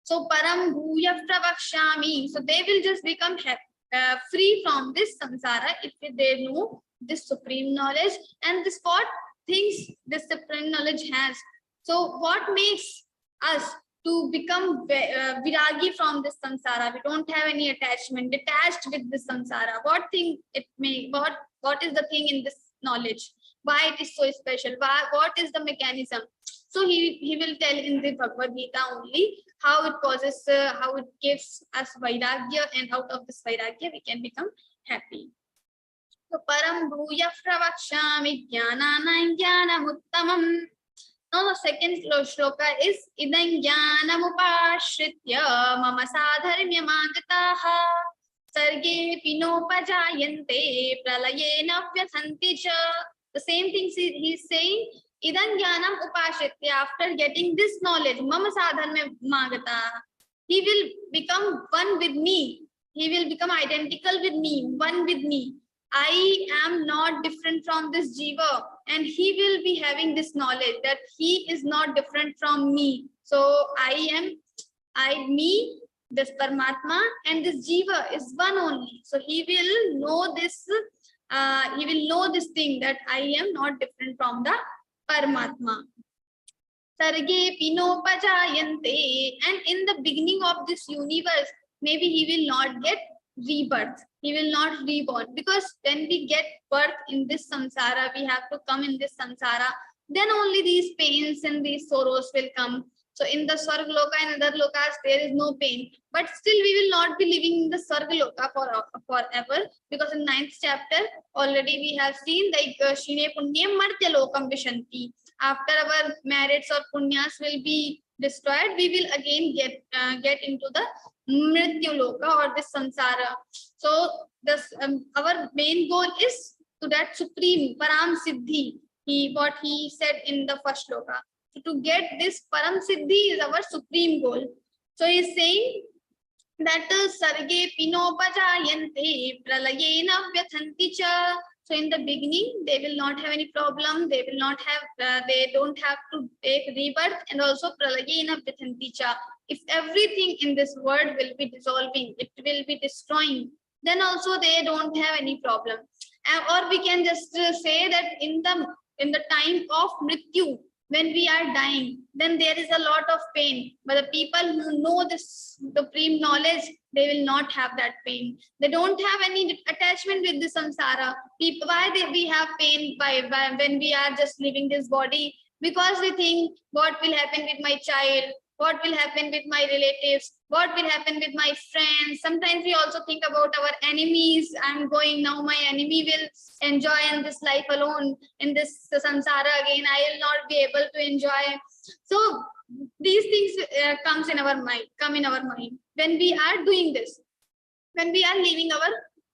So param bhuya pravakshami. So they will just become free from this samsara if they know this supreme knowledge, and this what things this supreme knowledge has. So what makes us to become viragi from this samsara? We don't have any attachment, detached with this samsara. What thing it may, what is the thing in this knowledge? Why it is so special? What is the mechanism? So he will tell in the Bhagavad-Gītā only how it causes, how it gives us vairagya, and out of this vairagya we can become happy. So param bhuya pravakshami jnanana jnanam uttamam. Now the second shloka is idam jnanam upashritya mama sadharmya magataha sarge pinopajayante pralayena vyathanti cha. The same thing he is saying. Idam jnanam upashritya. After getting this knowledge, mama sadharmya magataha, he will become one with me. He will become identical with me, one with me. I am not different from this jiva, and he will be having this knowledge that he is not different from me. So me, this Paramatma, and this jiva is one only. So he will know this. He will know this thing that I am not different from the Paramatma. Sarge pinopajayante. And in the beginning of this universe, maybe he will not get rebirth. He will not reborn, because when we get birth in this samsara, we have to come in this samsara, then only these pains and these sorrows will come. So in the Swargaloka and other lokas, there is no pain. But still we will not be living in the Swargaloka forever, because in 9th chapter already we have seen like Shine Punyam Martya Lokam Vishanti. After our merits or punyas will be destroyed, we will again get into the Mrityu Loka or the Samsara. So this our main goal is to that supreme Param Siddhi. What he said in the first loka. So to get this Param Siddhi is our supreme goal. So he is saying that sarge pinopajayante pralayena vyathanti cha. So in the beginning, they will not have any problem. They will not have, they don't have to take rebirth, and also pralayena vyathanti cha. If everything in this world will be dissolving, it will be destroying, then also they don't have any problem. Or we can just say that in the time of Mrityu, when we are dying, then there is a lot of pain. But the people who know this supreme knowledge, they will not have that pain. They don't have any attachment with the samsara. People, we have pain by when we are just leaving this body? Because we think, what will happen with my child? What will happen with my relatives? What will happen with my friends? Sometimes we also think about our enemies. I'm going now, my enemy will enjoy in this life alone, in this samsara again. I will not be able to enjoy. So these things come in our mind when we are doing this, when we are leaving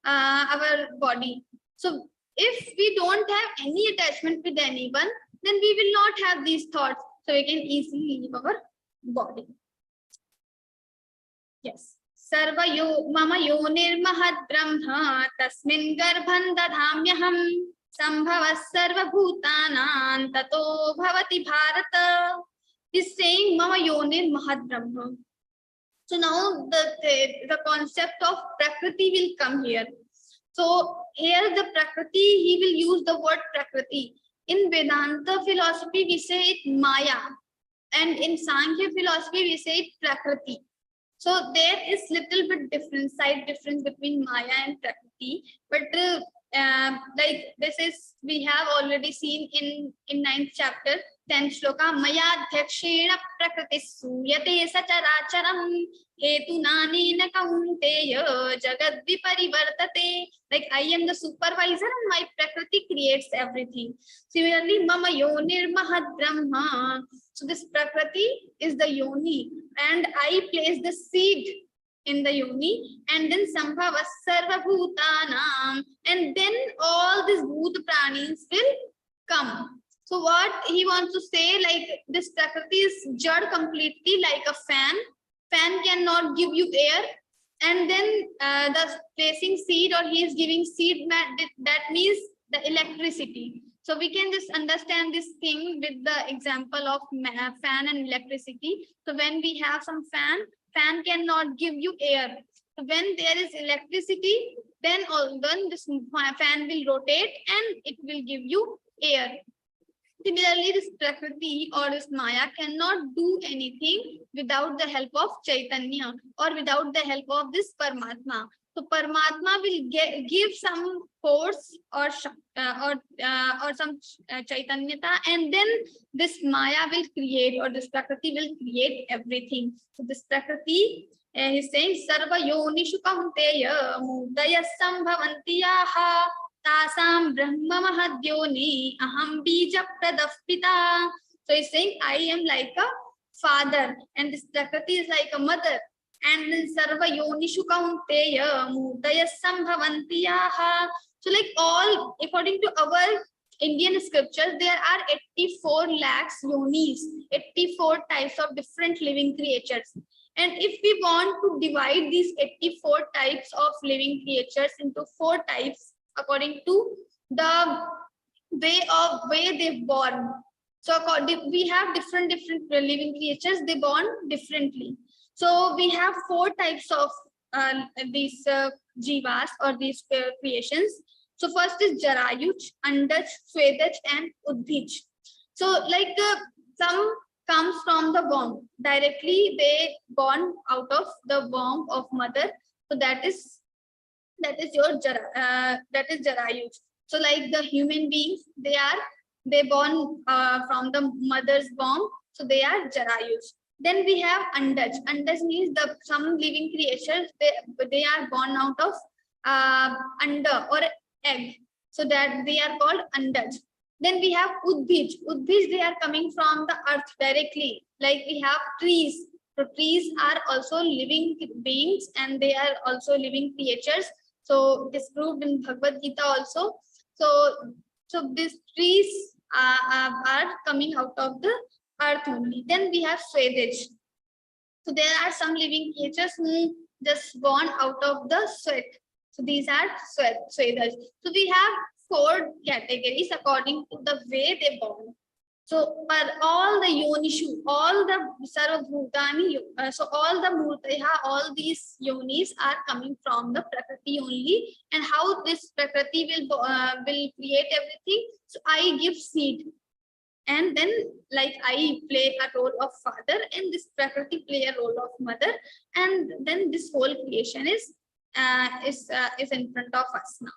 our body. So if we don't have any attachment with anyone, then we will not have these thoughts. So we can easily leave our body. Yes. Sarva mama yonirmahad brahma tasmin garbhan dadhamyaham sambhava sarva bhutanan tato bhavati bharata. Is saying mama yonir mahad brahma. So now the concept of prakriti will come here. So here the prakriti, he will use the word prakriti. In Vedanta philosophy, we say it maya. And in Sankhya philosophy, we say it prakriti. So there is little bit slight difference between maya and prakriti. But like this is, we have already seen in 9th chapter, 10th shloka, maya dhakshena prakriti suyate sacharacharam hetu nanena kaunteya jagad viparivartate. Like I am the supervisor and my prakriti creates everything. Similarly, mama yonir mahad brahma. So this prakriti is the yoni, and I place the seed in the yoni, and then sambhava sarva bhutanam, and then all these bhut pranis will come. So what he wants to say, like this prakriti is jad completely like a fan. Fan cannot give you air, and then the placing seed, or he is giving seed, that means the electricity. So we can just understand this thing with the example of fan and electricity. So when we have some fan cannot give you air. So when there is electricity, then this fan will rotate and it will give you air. Similarly, this prakriti or this maya cannot do anything without the help of Chaitanya or without the help of this Paramatma. So Paramatma will give some force or some Chaitanyata, and then this maya will create, or this prakriti will create everything. So this prakriti, he's saying sarva yonishu kaunteya mudaya sambhavanti yaha tasam brahma mahadyoni aham bija pradapita. So he's saying I am like a father, and this prakriti is like a mother. And then sarva yonishu kaunteya mudaya sambhavanti yaha. So like all, according to our Indian scriptures, there are 84 lakhs yonis, 84 types of different living creatures. And if we want to divide these 84 types of living creatures into 4 types according to the way they're born. So we have different living creatures, they born differently. So we have 4 types of these jivas or these creations. So first is Jarayuj, Andaj, Svedaj, and Udhij. So like some comes from the womb. Directly they born out of the womb of mother. So that is your Jarayuj. So like the human beings, they born from the mother's womb. So they are Jarayuj. Then we have Andaj. Andaj means some living creatures, they are born out of Anda or egg. So that they are called Andaj. Then we have Udbij. Udbij, they are coming from the earth directly. Like we have trees. So trees are also living beings and they are also living creatures. So this proved in Bhagavad Gita also. So these trees are coming out of the earth only. Then we have Svedaj. So there are some living creatures who just born out of the sweat. So these are Svedaj. So we have 4 categories according to the way they born. So for all the Yonishu, all the Sarvabhutani, so all the Murtaya, all these Yonis are coming from the Prakriti only. And how this Prakriti will create everything. So I give seed. And then like I play a role of father and this Prakriti play a role of mother. And then this whole creation is in front of us now.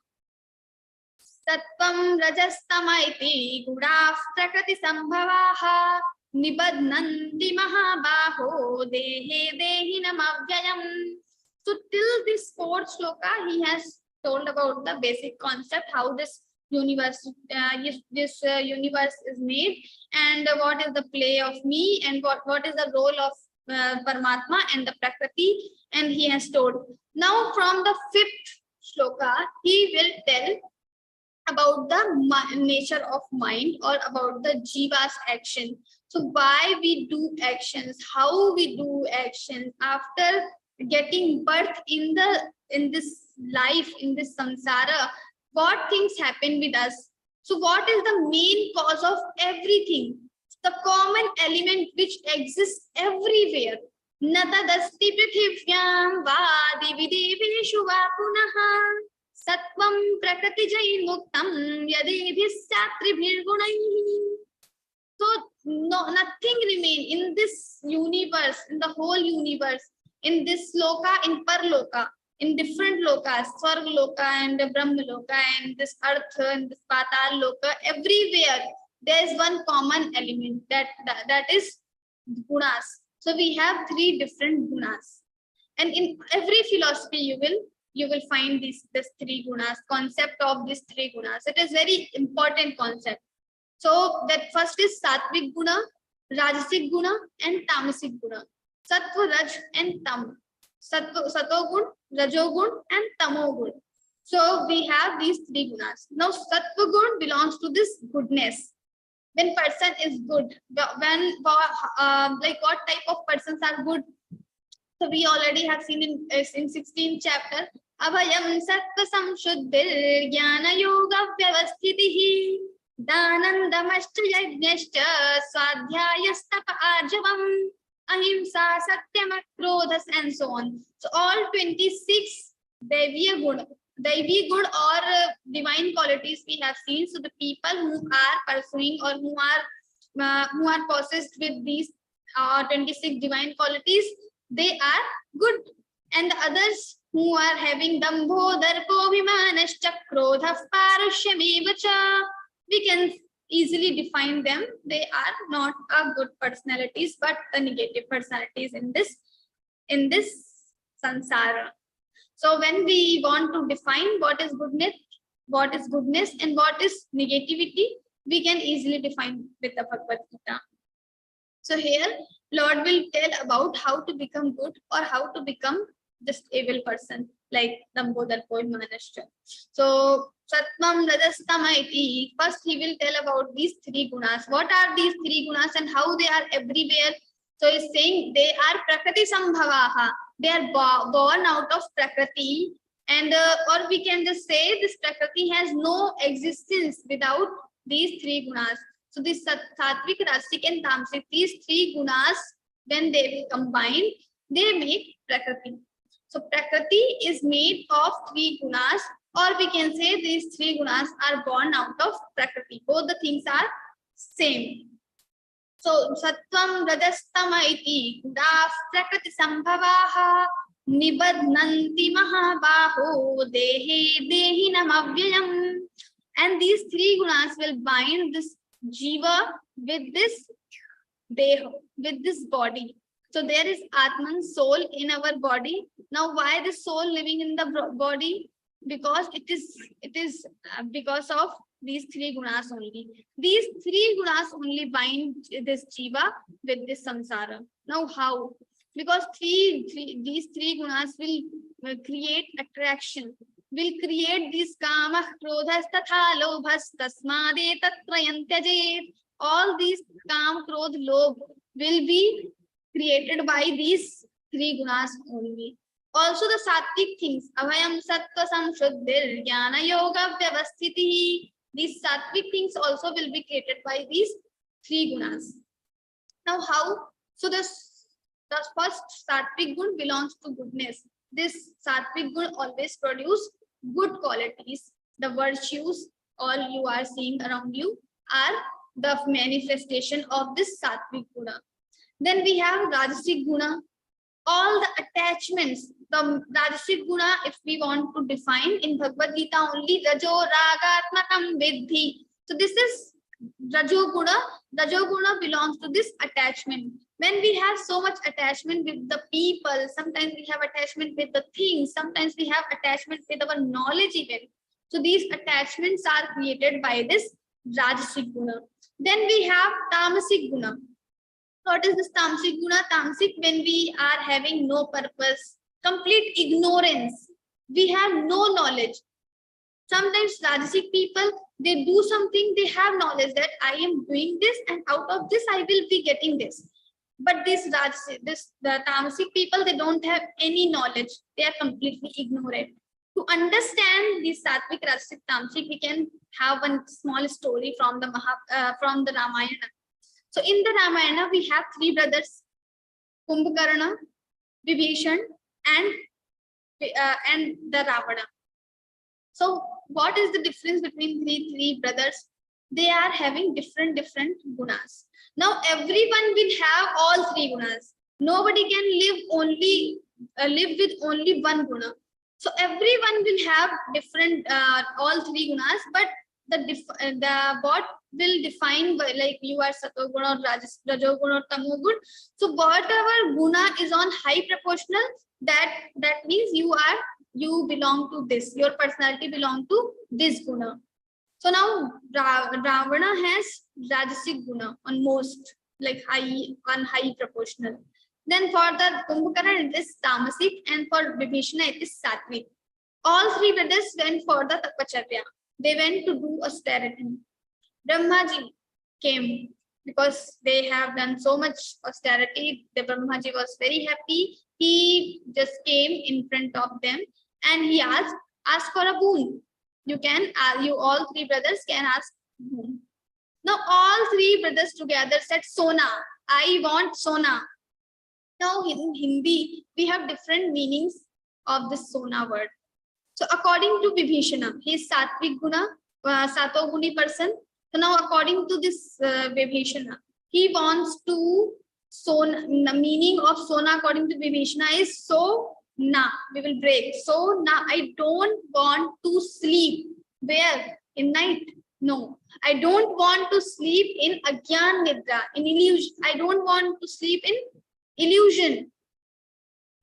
Sattvam rajastamaiti gudav prakriti sambhavaha nibadnanti mahabaho dehe dehinam avyayam. So till this 4th sloka, he has told about the basic concept, how this universe universe is made, and what is the play of me, and what is the role of Paramatma and the Prakriti, and he has told. Now from the 5th shloka, he will tell about the nature of mind or about the jiva's action. So why we do actions, how we do actions after getting birth in this life, in this samsara, what things happen with us. So what is the main cause of everything? The common element which exists everywhere. Natadasti prithivyam vadi videveshu va punaha sattvam prakriti jai muktam yadebhis satribhir gunaihi. So nothing remain in this universe, in the whole universe, in this loka, in parloka, in different lokas, Swarga loka and Brahma loka and this earth and this Patal loka, everywhere there is one common element that is gunas. So we have 3 different gunas, and in every philosophy you will find this 3 gunas, concept of these 3 gunas. It is very important concept. So that first is Sattvic guna, Rajasic guna, and Tamasic guna. Sattva, Raj, and Tam. Satogun, Rajogun, and Tamogun. So we have these 3 gunas. Now Sattva gun belongs to this goodness. When person is good, when like what type of persons are good? So we already have seen in 16th chapter. Abhayam sattva samshuddhir jnana yoga vyavasthitihi danandamascha yajnascha swadhyayastapa arjavam ahimsa satyam krodhas and so on. So all 26 Daivi good or divine qualities we have seen. So the people who are pursuing or who are possessed with these 26 divine qualities, they are good. And the others who are having dambho, darpo, vimanascha, krodha, parushyameva, we can easily define them. They are not good personalities, but the negative personalities in this sansara. So when we want to define what is goodness and what is negativity, we can easily define with the Bhagavad Gita. So here, Lord will tell about how to become good or how to become just evil person, like Dambodharpo Manashcha. So Sattvam Rajastamaiti, first he will tell about these 3 gunas. What are these 3 gunas and how they are everywhere? So he's saying they are Prakriti Sambhavaha. They are born out of Prakriti, and or we can just say this Prakriti has no existence without these 3 gunas. So this Sattvic, Rajasic, and Tamasic, these 3 gunas, when they will combine, they make Prakriti. So Prakriti is made of 3 gunas, or we can say these 3 gunas are born out of Prakriti. Both the things are same. So Sattvam Rajastamaiti Gudav Prakriti Sambhavaha Nibadnanti Mahabaho Dehe Dehinam Avyayam. And these 3 gunas will bind this jiva with this deha, with this body. So there is Atman, soul in our body. Now why the soul living in the body? Because it is because of These three gunas only. These three gunas only bind this jiva with this samsara. Now how? Because these three gunas will create attraction, will create these kama, krodhas, tatha, lobhas, tasmade, tatrayantyajet. All these kam, krodh, lobh will be created by these three gunas only. Also the sattvic things, abhayam, sattva, samshuddhir, jnana, yoga, vyavasthiti. These sattvic things also will be created by these three gunas. Now how? So the first sattvic gun belongs to goodness. This sattvic gun always produce good qualities. The virtues all you are seeing around you are the manifestation of this sattvic guna. Then we have rajasic guna. All the attachments, the rajasic guna, if we want to define in Bhagavad Gita only, rajo ragatmakam vidhi. So this is rajo guna. Rajo guna belongs to this attachment. When we have so much attachment with the people, sometimes we have attachment with the things, sometimes we have attachment with our knowledge even. So these attachments are created by this rajasic guna. Then we have tamasic guna. What is this tamasic guna? Tamasic, when we are having no purpose, complete ignorance, we have no knowledge. Sometimes rajasic people, they do something, they have knowledge that I am doing this and out of this I will be getting this. But the tamasic people, they don't have any knowledge. They are completely ignorant. To understand the sattvic, rajasic, tamasic, we can have one small story from the Ramayana. So in the Ramayana, we have three brothers, Kumbhakarna, Vibhishan, and the Ravana. So what is the difference between three brothers? They are having different gunas. Now everyone will have all three gunas. Nobody can live with only one guna. So everyone will have different all three gunas, but the what will define, like you are satoguna or rajoguna or tamoguna. So whatever guna is on high proportional, that means you belong to this, your personality belong to this guna. So now Ravana has rajasic guna on most, like high proportional. Then for the Kumbhakarna it is tamasic, and for Vibhishana it is sattvic. All three brothers went for the tapacharya. They went to do austerity. Brahmaji came because they have done so much austerity. The Brahmaji was very happy. He just came in front of them and he ask for a boon. You all three brothers can ask boon. Now all three brothers together said, Sona, I want Sona. Now in Hindi, we have different meanings of this Sona word. So according to Vibhishana, he is sattvic guna, satoguni person. So now according to this Vibhishana, he wants to Sona. The meaning of Sona according to Vibhishana is so na, we will break. So na, I don't want to sleep. Where? In night? No. I don't want to sleep in Agyan Nidra, in illusion. I don't want to sleep in illusion.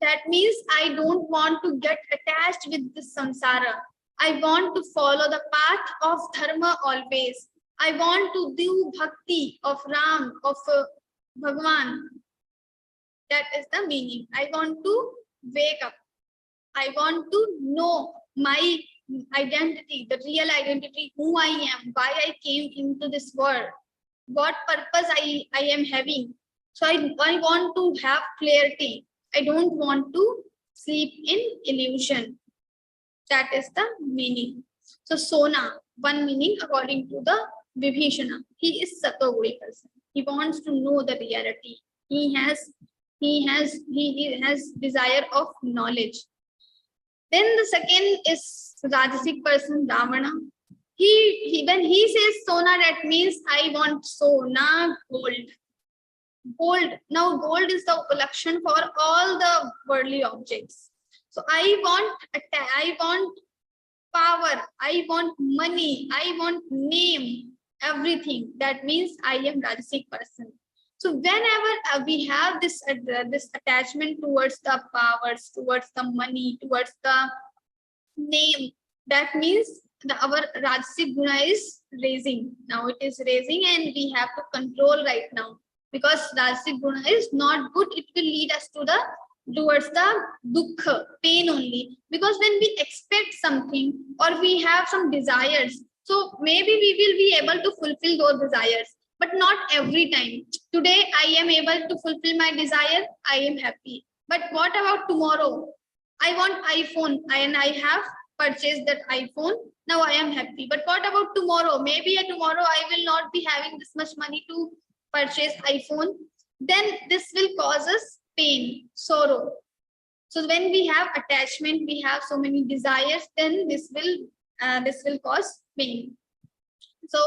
That means I don't want to get attached with this samsara. I want to follow the path of dharma always. I want to do bhakti of Ram, of Bhagavan. That is the meaning. I want to wake up. I want to know my identity, the real identity, who I am, why I came into this world, what purpose I am having. So I want to have clarity. I don't want to sleep in illusion. That is the meaning. So Sona, one meaning according to the Vibhishana. He is Satoguni person. He wants to know the reality. He has desire of knowledge. Then the second is Rajasic person, Ravana. When he says Sona, that means I want Sona, gold. Gold. Now gold is the Lakshan for all the worldly objects. So I want power, I want money, I want name, everything. That means I am Rajasic person. So whenever we have this attachment towards the powers, towards the money, towards the name, that means our Rajasic Guna is raising. Now it is raising and we have to control right now. Because Rajasic Guna is not good, it will lead us to towards the dukkha, pain only. Because when we expect something or we have some desires, so maybe we will be able to fulfill those desires, but not every time. Today I am able to fulfill my desire, I am happy. But what about tomorrow? I want iPhone and I have purchased that iPhone. Now I am happy. But what about tomorrow? Maybe tomorrow I will not be having this much money to purchase iPhone. Then this will cause us pain, sorrow. So when we have attachment, we have so many desires, then this will cause pain. So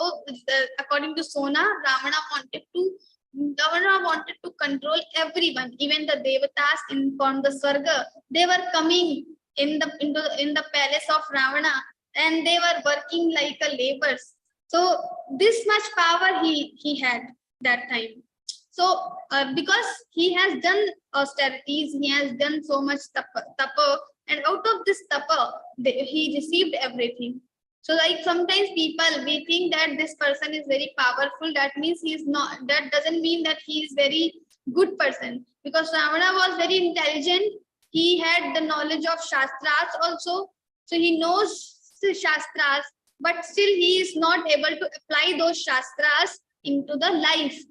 according to Sona, Ravana wanted to control everyone, even the devatas from the Swarga. They were coming in the palace of Ravana and they were working like a laborers. So this much power he had that time. So because he has done austerities, he has done so much tapa, and out of this tapa, he received everything. So like sometimes people, we think that this person is very powerful, that means he is not, that doesn't mean that he is very good person. Because Ravana was very intelligent, he had the knowledge of Shastras also, so he knows the Shastras, but still he is not able to apply those Shastras into the life.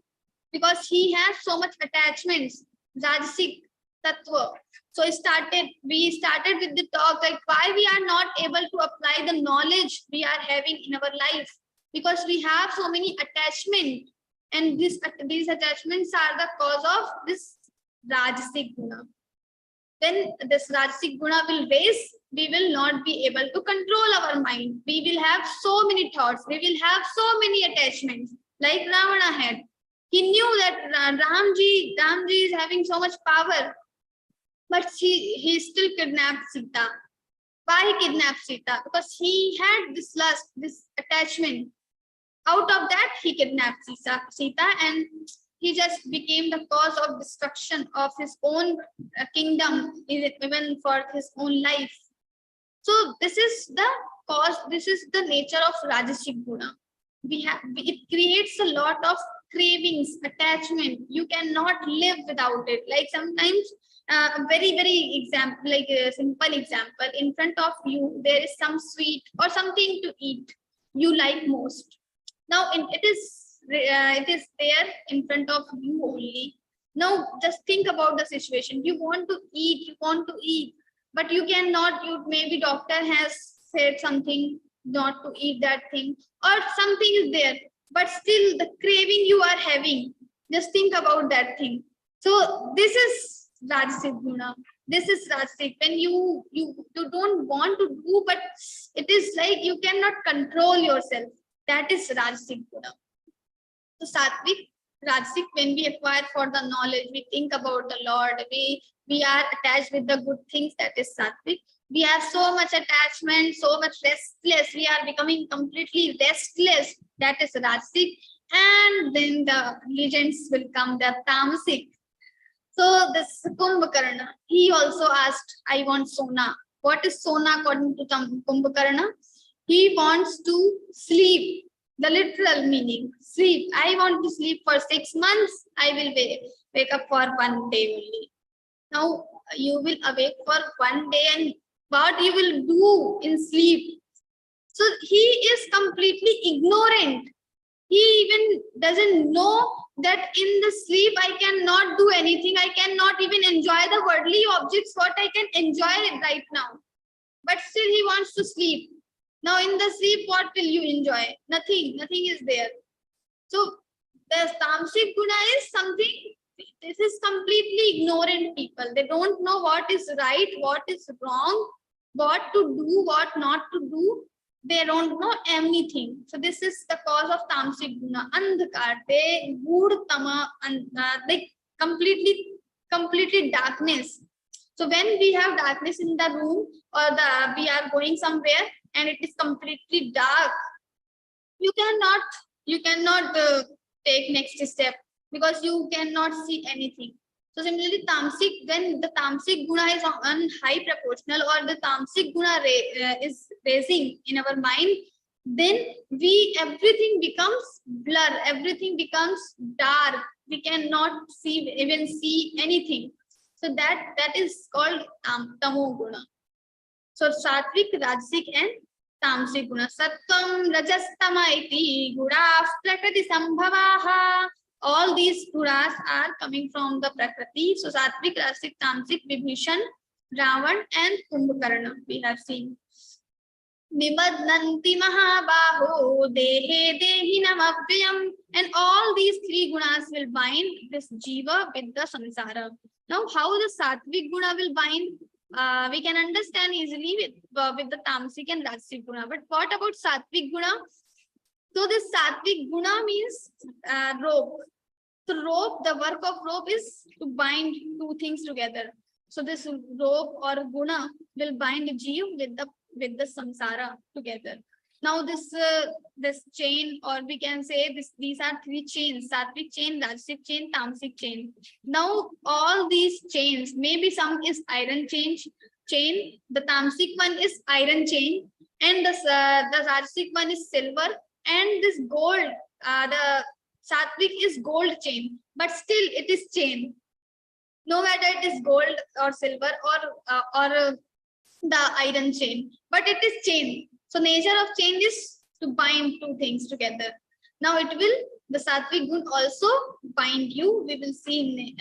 Because he has so much attachments, Rajasic Tattva. So we started with the talk like why we are not able to apply the knowledge we are having in our life. Because we have so many attachments, and these attachments are the cause of this Rajasic Guna. When this Rajasic Guna will raise, we will not be able to control our mind. We will have so many thoughts, we will have so many attachments like Ravana had. He knew that Ramji is having so much power, but he still kidnapped Sita. Why he kidnapped Sita? Because he had this lust, this attachment. Out of that, he kidnapped Sita, and he just became the cause of destruction of his own kingdom, even for his own life. So this is the cause, this is the nature of Rajasic Guna. It creates a lot of cravings, attachment. You cannot live without it. Like sometimes very example, like a simple example, in front of you there is some sweet or something to eat you like most. Now it is there in front of you only. Now just think about the situation. You want to eat, but you cannot. You maybe doctor has said something not to eat that thing, or something is there, but still the craving you are having. Just think about that thing. So this is Rajasic Guna. This is Rajasic. When you don't want to do, but it is like you cannot control yourself. That is Rajasic Guna. So Sattvic, Rajasic, when we acquire for the knowledge, we think about the Lord, we are attached with the good things, that is Sattvic. We have so much attachment, so much restless. We are becoming completely restless. That is Rajasic. And then the legends will come, the Tamasic. So this Kumbhakarna, he also asked, I want Sona. What is Sona according to Kumbhakarna? He wants to sleep. The literal meaning, sleep. I want to sleep for 6 months. I will wake up for 1 day only. Now you will awake for 1 day, and what you will do in sleep? So he is completely ignorant. He even doesn't know that in the sleep I cannot do anything. I cannot even enjoy the worldly objects what I can enjoy right now. But still he wants to sleep. Now in the sleep, what will you enjoy? Nothing is there. So the Tamasic Guna is something, this is completely ignorant people. They don't know what is right, what is wrong, what to do, what not to do. They don't know anything. So this is the cause of Tamasic Guna. Andhakar, they good tama, they completely darkness. So when we have darkness in the room, or we are going somewhere and it is completely dark, you cannot take next step because you cannot see anything. So similarly, tamasic, when the tamasic guna is on high proportional or the tamasic guna is raising in our mind, then everything becomes blur, everything becomes dark. We cannot even see anything. So that is called tamo guna. So sattvic, rajasic, and tamasic guna. Sattvam, rajas, tama iti gunas prakriti sambhavaha. All these gunas are coming from the prakriti. So sattvic, rajasic, tamasic, Vibhishan, Ravan, and Kumbhakarna we have seen. Nibadnanti mahabaho dehe dehinam avyayam. And all these three gunas will bind this jiva with the samsara. Now, how the sattvic guna will bind? We can understand easily with the tamasic and rajasic guna. But what about sattvic guna? So this sattvic guna means rope. So rope, the work of rope is to bind two things together. So this rope or guna will bind jiva with the samsara together. Now this chain, or we can say these are three chains: sattvic chain, rajasic chain, tamasic chain. Now all these chains, maybe some is iron chain, the tamasic one is iron chain, and the rajasic one is silver, and this gold, the sattvic is gold chain, but still it is chain. No matter it is gold or silver or the iron chain, but it is chain. So nature of chain is to bind two things together. Now the sattvic gun also bind you. We will see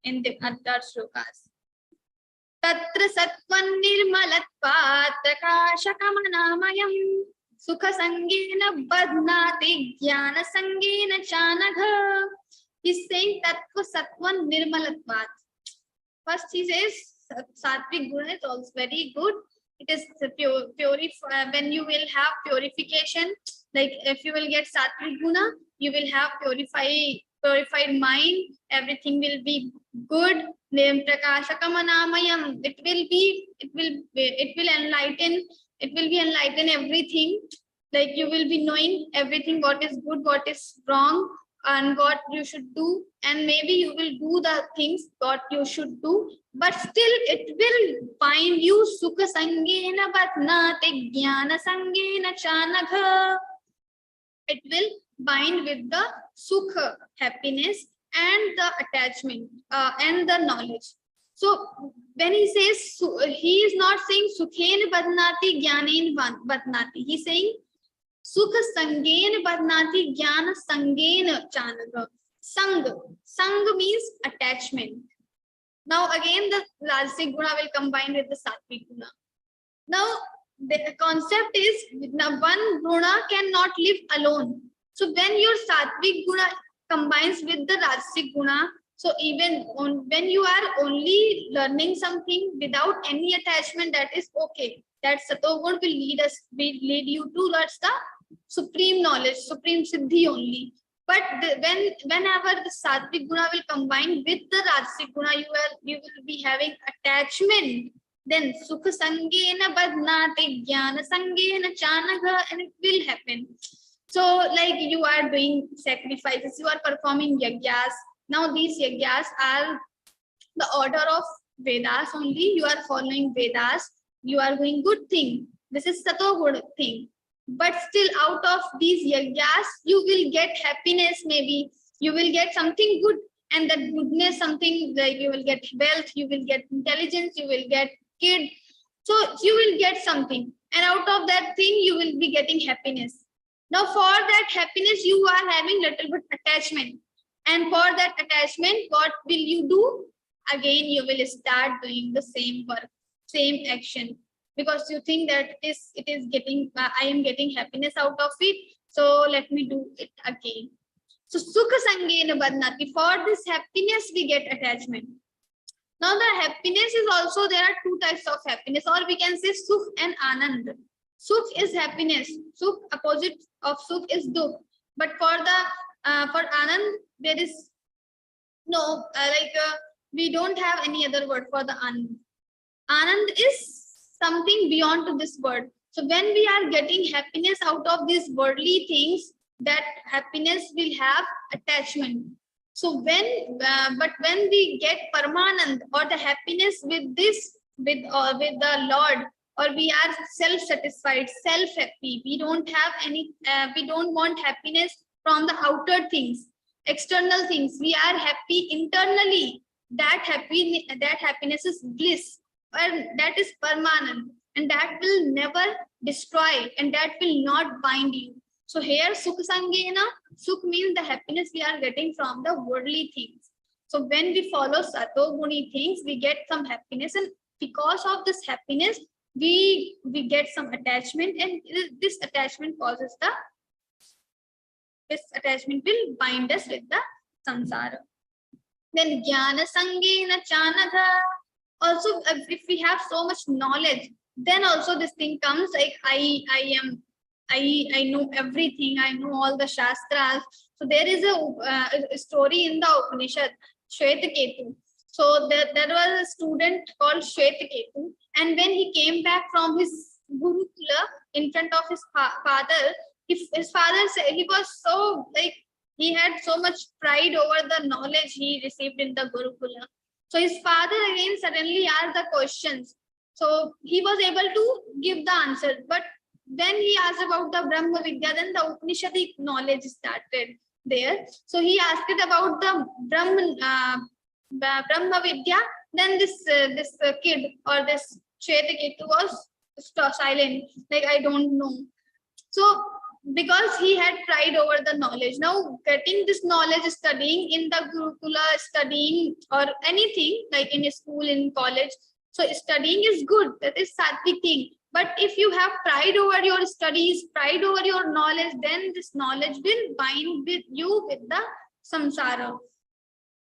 in the other shlokas. Tatra sattvan nirmalatvat prakashakamanāmayam sukha sangena badnāti jnana sangena chanagha. He's saying tattva sattvan nirmalatvat. First he says sattvic guna is also very good. It is purify. When you will have purification, like if you will get sattvic guna, you will have purified mind. Everything will be good. Prakashakamanāmayam. It will enlighten. It will be enlighten everything. Like you will be knowing everything, what is good, what is wrong, and what you should do, and maybe you will do the things what you should do, but still it will bind you. Sukha sangena badnāti jnana sangena chanagha. It will bind with the sukha, happiness, and the attachment and the knowledge. So when he says, he is not saying sukhena badnāti jnanena badnāti. He is saying sukha sangena badnāti jnana sangena chanagha. Sang means attachment. Now again the rajasic guna will combine with the sattvic guna. Now the concept is one guna cannot live alone. So when your sattvic guna combines with the rajasic guna, so even when you are only learning something without any attachment, that is okay. That satogun will lead you towards the supreme knowledge, supreme siddhi only. But whenever the sattvic guna will combine with the rajasic guna, you will be having attachment. Then sukha sangena badnāti jnana sangena chanagha, and it will happen. So like you are doing sacrifices, you are performing yagyas. Now these yagyas are the order of Vedas only. You are following Vedas. You are doing good thing. This is sato-good thing. But still out of these yagyas, you will get happiness maybe. You will get something good, and that goodness, something like you will get wealth, you will get intelligence, you will get kid. So you will get something, and out of that thing, you will be getting happiness. Now for that happiness, you are having little bit attachment. And for that attachment, what will you do? Again, you will start doing the same work, same action, because you think that it is getting, I am getting happiness out of it. So let me do it again. So sukha sangena badnāti. For this happiness, we get attachment. Now the happiness is also, there are two types of happiness, or we can say sukh and anand. Sukh is happiness. Sukh, opposite of sukh is dukh. But for anand, there is no, we don't have any other word for the anand. Anand is something beyond to this word. So when we are getting happiness out of these worldly things, that happiness will have attachment. So but when we get Paramanand or the happiness with this, with the Lord, or we are self-satisfied, self-happy, we don't have any, we don't want happiness from the outer things, external things. We are happy internally. That happiness is bliss, and that is Paramanand, and that will never destroy, and that will not bind you. So here, Sukha Sangena, Sukh means the happiness we are getting from the worldly things. So when we follow Sato Guni things, we get some happiness, and because of this happiness, we get some attachment, and this attachment causes this attachment will bind us with the samsara. Then Jnana Sangena Chanadha. Also, if we have so much knowledge, then also this thing comes like I know everything. I know all the shastras. So there is a story in the Upanishad, Shvetaketu. So there was a student called Shvetaketu, and when he came back from his Gurukula in front of his father, his father said he was so like, he had so much pride over the knowledge he received in the Gurukula. So his father again suddenly asked the questions. So he was able to give the answer. But when he asked about the Brahma Vidya, then the Upanishadic knowledge started there. So he asked it about the Brahma Vidya. Then this kid or this Shvetaketu was silent, like I don't know. So because he had pride over the knowledge. Now getting this knowledge, studying in the Gurukula, studying or anything like in a school, in college. So studying is good, that is sattvic thing. But if you have pride over your studies, pride over your knowledge, then this knowledge will bind with you with the samsara.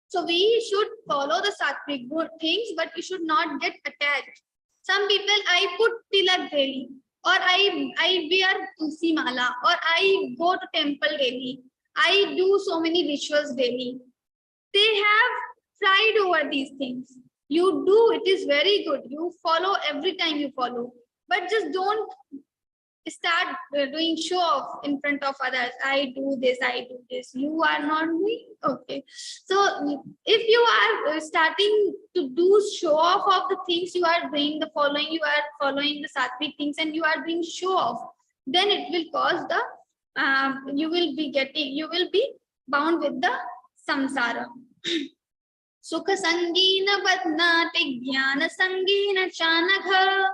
So we should follow the sattvic good things, but we should not get attached. Some people, I put tilak daily, or I wear tulsi mala, or I go to temple daily. I do so many rituals daily. They have pride over these things. You do, it is very good. You follow every time you follow. But just don't start doing show off in front of others. I do this, I do this. You are not doing, okay. So if you are starting to do show off of the things you are doing, you are following the sattvic things, and you are doing show off, then it will cause the, you will be bound with the samsara. Sukha Sangina Badnati Jnana Sangina Chanagha.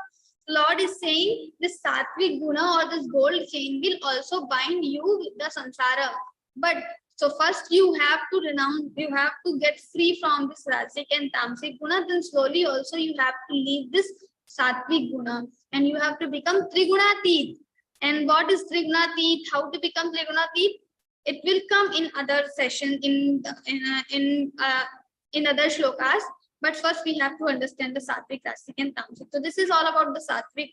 Lord is saying this sattvic guna or this gold chain will also bind you with the samsara. But so first you have to renounce, you have to get free from this rajasic and tamasic guna. Then slowly also you have to leave this sattvic guna, and you have to become trigunatit. And what is trigunatit? How to become trigunatit? It will come in other session in other shlokas. But first we have to understand the sattvic, rajasic, and tamasic. So this is all about the sattvic.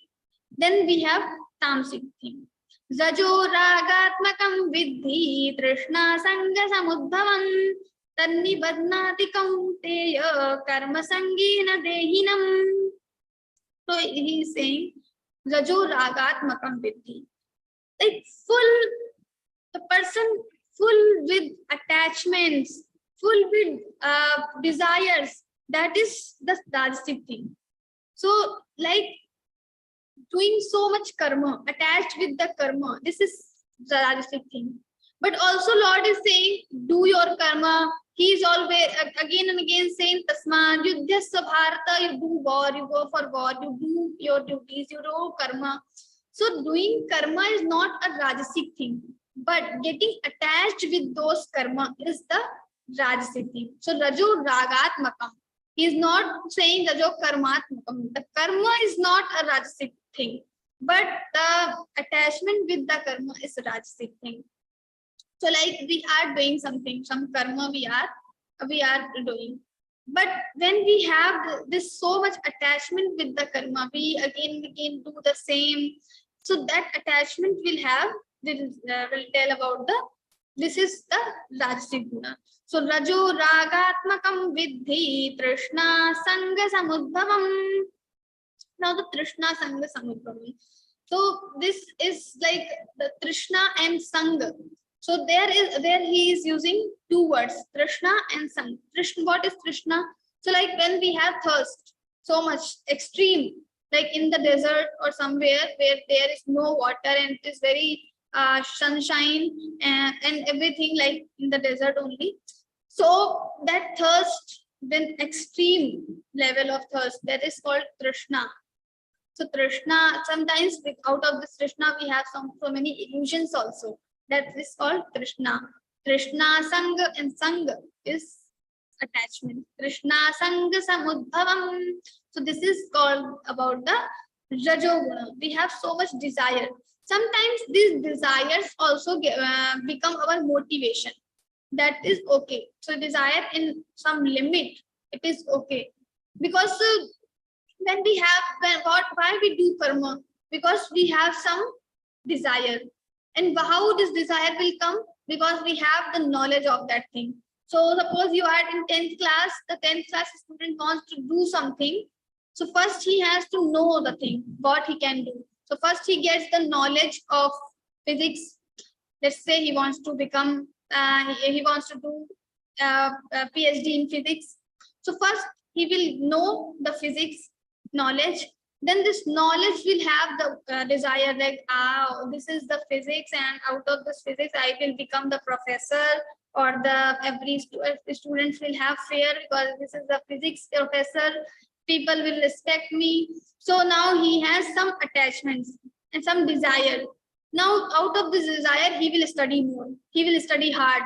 Then we have tamasic thing. Zajo ragatmakam vidhi trishna sanga samudbhavam tanni badnati kaunteya karma sangena dehinam. So he is saying Zajo ragatmakam vidhi. Like the person full with attachments, full with desires. That is the rajasic thing. So like doing so much karma, attached with the karma, this is the rajasic thing. But also Lord is saying, do your karma. He is always again and again saying, Tasma, Yudhyasya Bharata, you do war, you go for war, you do your duties, you do karma. So doing karma is not a rajasic thing, but getting attached with those karma is the rajasic thing. So Rajo Ragatmakam. He is not saying Rajo Karmatmakam. The karma is not a rajasic thing, but the attachment with the karma is a rajasic thing. So like we are doing something, some karma we are doing. But when we have this so much attachment with the karma, we again do the same. So that attachment will tell about this is the rajasic guna. So Rajo Ragatmakam Vidhi Trishna Sanga Samudbhavam. Now the Trishna Sanga Samudbhavam. So this is like the Trishna and Sanga. So there he is using two words, Trishna and Sang. Trishna, what is Trishna? So like when we have thirst, so much extreme, like in the desert or somewhere where there is no water and it is very sunshine and everything, like in the desert only. So that thirst, then extreme level of thirst, that is called Trishna. So Trishna, sometimes out of this Trishna we have so many illusions also. That is called Trishna. Trishna, Sangha, and Sangha is attachment. Trishna, Sangha, Samudbhavam. So this is called about the Rajoguna. We have so much desire. Sometimes these desires also become our motivation. That is okay. So desire in some limit, it is okay. Because when we have, why we do karma? Because we have some desire. And how this desire will come? Because we have the knowledge of that thing. So suppose you are in 10th class, the 10th class student wants to do something. So first he has to know the thing, what he can do. So first he gets the knowledge of physics. Let's say he wants to become, he wants to do a PhD in physics. So first he will know the physics knowledge. Then this knowledge will have the desire, like, this is the physics, and out of this physics I will become the professor, or every students will have fear because this is the physics professor, people will respect me. So now he has some attachments and some desire. Now out of this desire he will study more, he will study hard.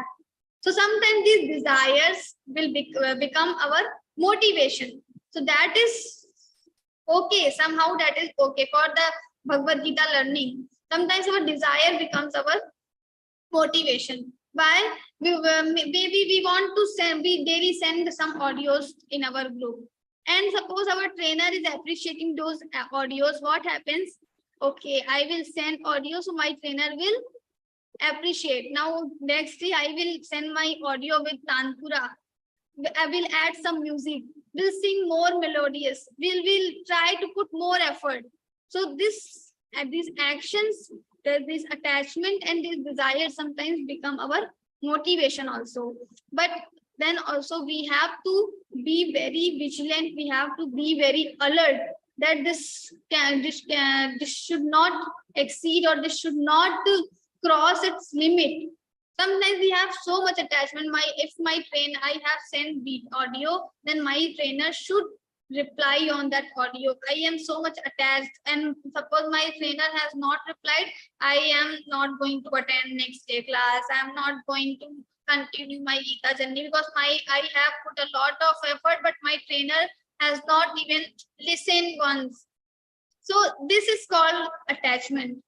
So sometimes these desires will become our motivation. So that is okay, somehow that is okay for the Bhagavad-Gītā learning. Sometimes our desire becomes our motivation. Why? Maybe we want to send, we daily send some audios in our group. And suppose our trainer is appreciating those audios, what happens? Okay, I will send audio, so my trainer will appreciate. Now, next day I will send my audio with Tanpura. I will add some music. We'll sing more melodious. We'll try to put more effort. So these actions, this attachment and this desire sometimes become our motivation also. But then also we have to be very vigilant. We have to be very alert that this should not exceed, or this should not cross its limit. Sometimes we have so much attachment. If my trainer, I have sent beat audio, then my trainer should reply on that audio. I am so much attached, and suppose my trainer has not replied, I am not going to attend next day class. I am not going to continue my Geeta journey because I have put a lot of effort, but my trainer has not even listened once. So this is called attachment.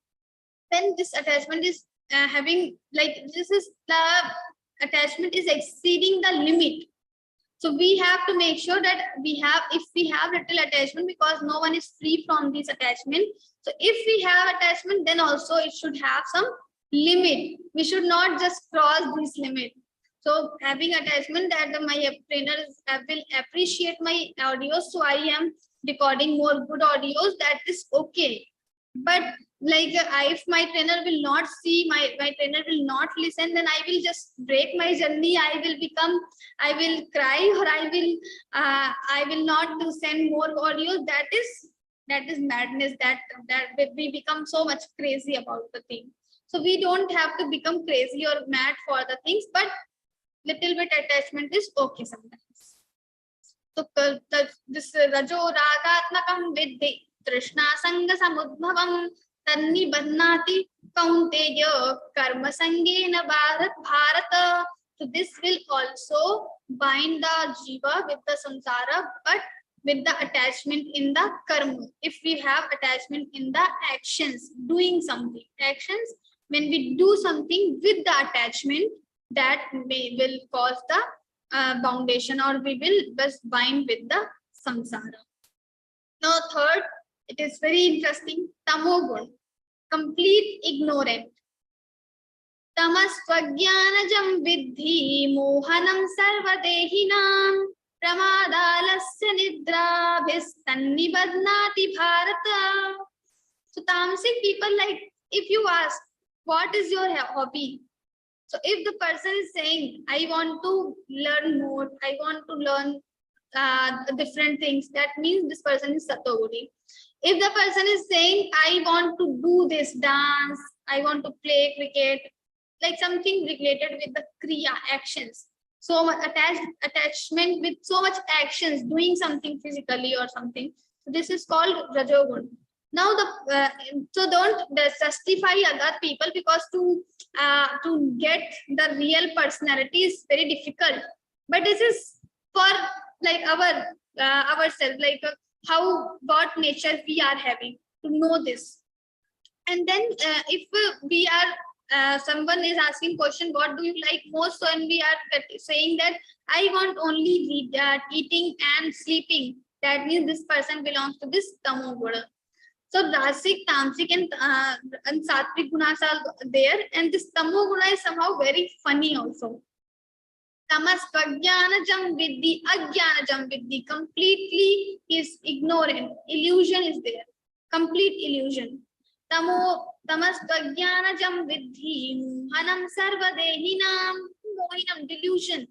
Then this attachment is having, like, this is the attachment is exceeding the limit. So we have to make sure that if we have little attachment, because no one is free from this attachment. So if we have attachment, then also it should have some limit. We should not just cross this limit. So having attachment that my trainer will appreciate my audios, so I am recording more good audios, that is okay. But like, if my trainer will not see, my trainer will not listen, then I will just break my journey. I will cry, or I will not send more audios. That is madness. That we become so much crazy about the thing. So we don't have to become crazy or mad for the things, but little bit attachment is okay sometimes. So this Rajo Ragatmakam Vidhi Trishna Sangha Samudbhavam Tanni Badnati Kaunteya Karma Sangena Bharata. So this will also bind the jiva with the samsara, but with the attachment in the karma. If we have attachment in the actions, doing something, actions, when we do something with the attachment, that will cause the foundation, or we will just bind with the samsara. Now third, it is very interesting, tamogun, complete ignorant. Tamastvagyanajam vidhi mohanam sarvadehinam pramadalasya nidrabhis tannibadnati bharata. So tamasic people, like, if you ask, what is your hobby? So if the person is saying, I want to learn more, I want to learn different things, that means this person is Satoguni. If the person is saying, I want to do this dance, I want to play cricket, like something related with the Kriya actions, so much attachment with so much actions, doing something physically or something. So this is called Rajogun. Now so don't justify other people, because to get the real personality is very difficult. But this is for like ourselves, like how what nature we are having, to know this. And then if we are someone is asking question, what do you like most? So and we are saying that I want only eating and sleeping, that means this person belongs to this Tamoguna. So Rasic, Tamasic and Sattvic gunas are there, and this Tamoguna is somehow very funny also. Tamas Prajnanajam Vidhi, Ajnanajam Vidhi, completely is ignorant, illusion is there, complete illusion. Tamas Prajnanajam Vidhi, Mohanam Sarvadehinam, Mohinam, delusion.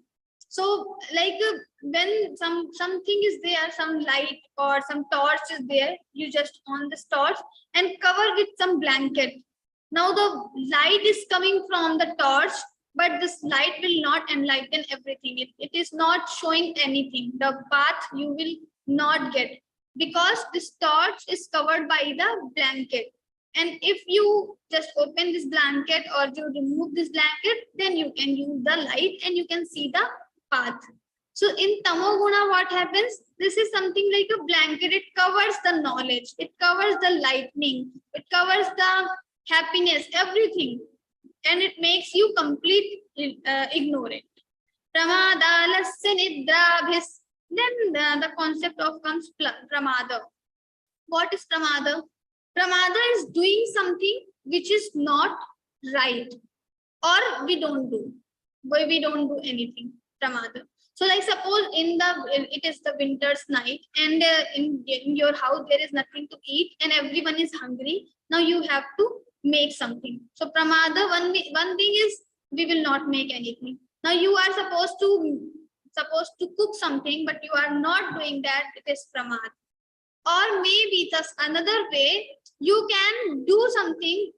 So like when something is there, some light or some torch is there, you just on this torch and cover with some blanket. Now the light is coming from the torch, but this light will not enlighten everything. It is not showing anything. The path you will not get, because this torch is covered by the blanket. And if you just open this blanket or you remove this blanket, then you can use the light and you can see the path. So in Tamoguna, what happens? This is something like a blanket. It covers the knowledge, it covers the lightning, it covers the happiness, everything, and it makes you complete ignorant. Pramadalasya nidrabhis. Then the concept of comes pramada. What is pramada? Pramada is doing something which is not right, or we don't do. Why we don't do anything? Pramada. So like suppose it is the winter's night, and in your house there is nothing to eat and everyone is hungry. Now you have to make something. So pramada, one thing is we will not make anything. Now you are supposed to cook something, but you are not doing that. It is pramada. Or maybe thus another way, you can do something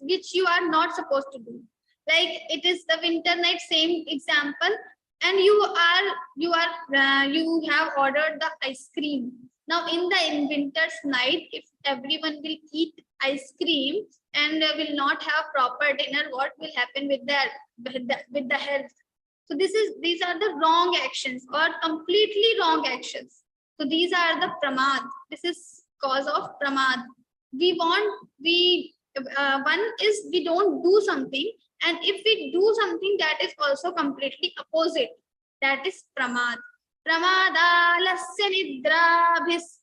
which you are not supposed to do. Like it is the winter night, same example, and you have ordered the ice cream. Now in winter's night, if everyone will eat ice cream and will not have proper dinner, what will happen with the health? So these are the wrong actions, or completely wrong actions. So these are the pramad. This is cause of pramad. One is we don't do something, and if we do something, that is also completely opposite. That is pramad. Pramadalasya nidrabhis.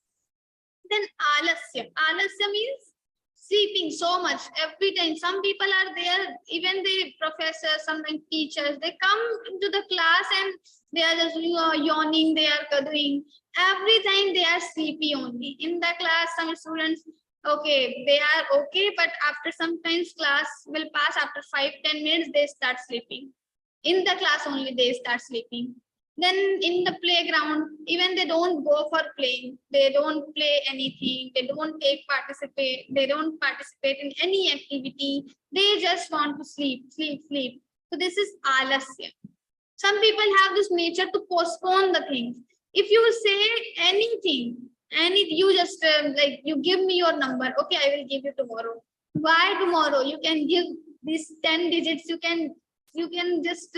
Then alasya. Alasya means sleeping so much every time. Some people are there, even the professors, sometimes teachers, they come into the class and they are just yawning, they are doing. Every time they are sleepy only. In the class, some students, okay, they are okay, but after sometimes class will pass, after 5-10 minutes, they start sleeping. In the class only, they start sleeping. Then in the playground, even they don't go for playing. They don't play anything. They don't participate. They don't participate in any activity. They just want to sleep. So this is alasya. Some people have this nature to postpone the things. If you say anything, you just like you give me your number. Okay, I will give you tomorrow. Why tomorrow? You can give these 10 digits. You can just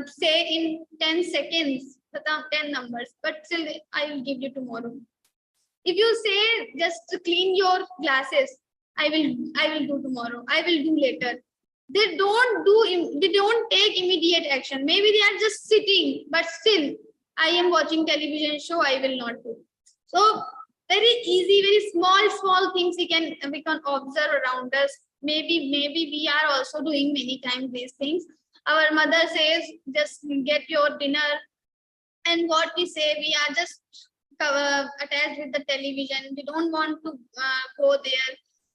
say in 10 seconds the 10 numbers, but still I will give you tomorrow. If you say just to clean your glasses, I will do tomorrow. I will do later. They don't take immediate action. Maybe they are just sitting, but still I am watching television show, I will not do. So very easy, very small things we can observe around us. Maybe we are also doing many times these things. Our mother says, just get your dinner. And what we say, we are just attached with the television. We don't want to go there.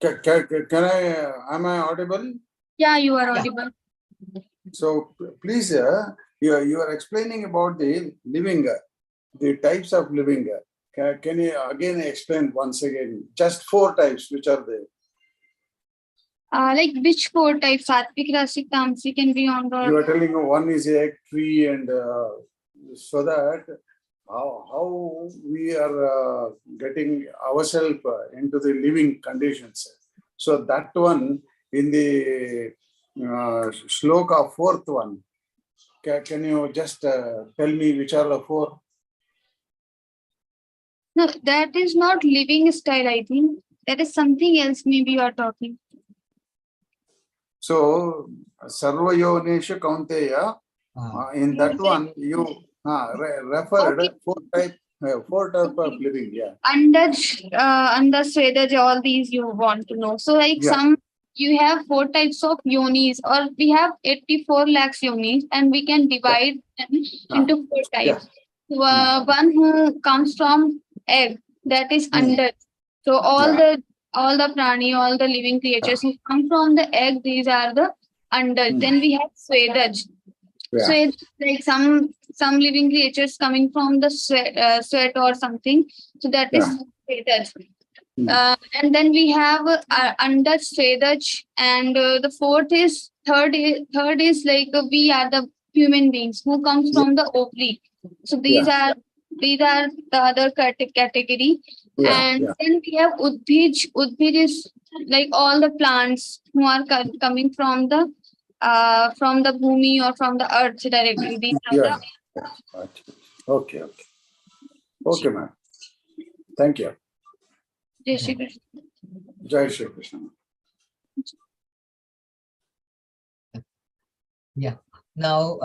Can I, am I audible? Yeah, you are Yeah. audible. So please, you are explaining about the living, the types of living. Can you again explain once again? Just 4 types, which are there? Like which 4 types? Sattvic, Rasik, Tamasic, and beyond. You Or are telling one is a tree, and so that how we are getting ourselves into the living conditions. So that one in the shloka 4th one, can you just tell me which are the 4? no, that is not living style. I think that is something else. Maybe you are talking. So Sarvayonesha Kaunteya, in that one you referred Okay. 4 type of living. Yeah. Under Svedaj, all these you want to know. So like Yeah. some you have 4 types of yonis, or we have 84 lakhs yonis, and we can divide them into 4 types. So, one who comes from egg, that is under. So all the prani, all the living creatures who come from the egg, these are the under. Then we have Svedaj. So Yeah. it's like some living creatures coming from the sweat or something. So that is Svedaj. And then we have under Svedaj, and the third is like we are the human beings who comes from the ovary. So these are the other category. And then we have Udbhij. Udbhij is like all the plants who are coming from the bhumi or from the earth directly. These are Yeah. Okay. Okay, ma'am. Thank you. the Jai Shri Krishna. Jai Shri Krishna. Yeah. Now,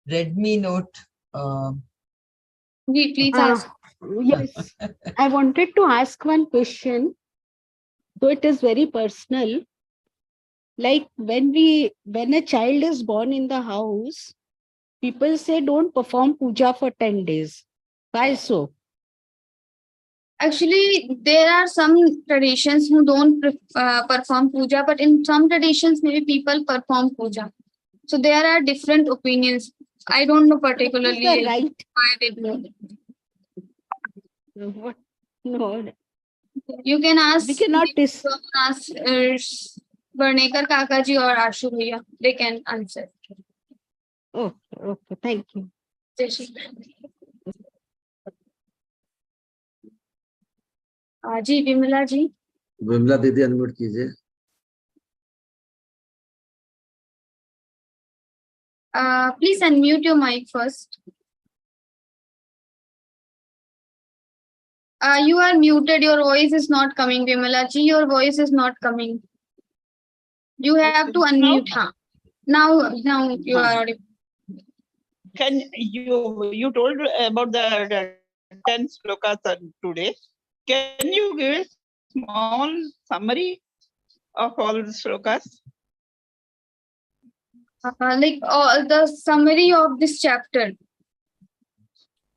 Redmi Note. Ji, please ask. Yes, I wanted to ask one question, though it is very personal. Like when a child is born in the house, people say don't perform puja for 10 days. Why so? Actually, there are some traditions who don't perform puja, but in some traditions, maybe people perform puja. So there are different opinions. I don't know particularly What is the right? why they do. What? No, You can ask. we cannot ask Varnekar Kakaji or Ashu Bhaiya. They can answer. Okay, thank you. Jai Shri Krishna. जी विमला जी. विमला दीदी unmute कीजिए. Please unmute your mic first. You are muted. Your voice is not coming, Vimala ji. Your voice is not coming. You have to unmute. Now you are audible. Can you told about the 10 slokas today? Can you give a small summary of all the slokas? Like all the summary of this chapter.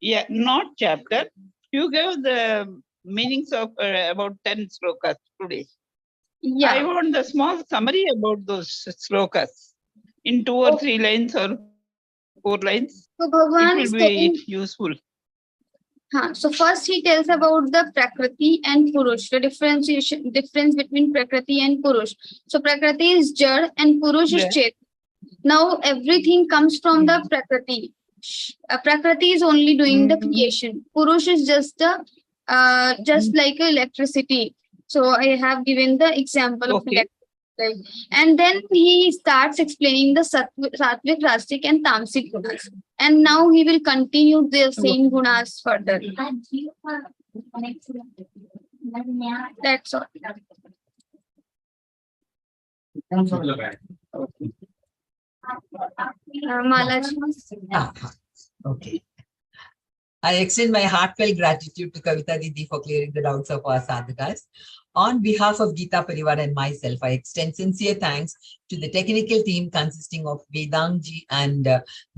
Yeah, not chapter. You gave the meanings of about 10 slokas today. Yeah. I want the small summary about those slokas in 2 or 3 lines or 4 lines. So Bhagwan it is will telling, be useful. So first he tells about the Prakriti and Purush, the difference between Prakriti and Purush. So Prakriti is Jad and Purush is Chet. Now everything comes from the Prakriti. Prakriti is only doing the creation. Purush is just like electricity. So I have given the example of electricity. And then he starts explaining the Sattvic, Rastic and Tamasic gunas. And now he will continue the same gunas further. That's all. Malaji. Okay. I extend my heartfelt gratitude to Kavita Didi for clearing the doubts of our sadhakas. On behalf of Geeta Parivar and myself, I extend sincere thanks to the technical team consisting of Vedangji and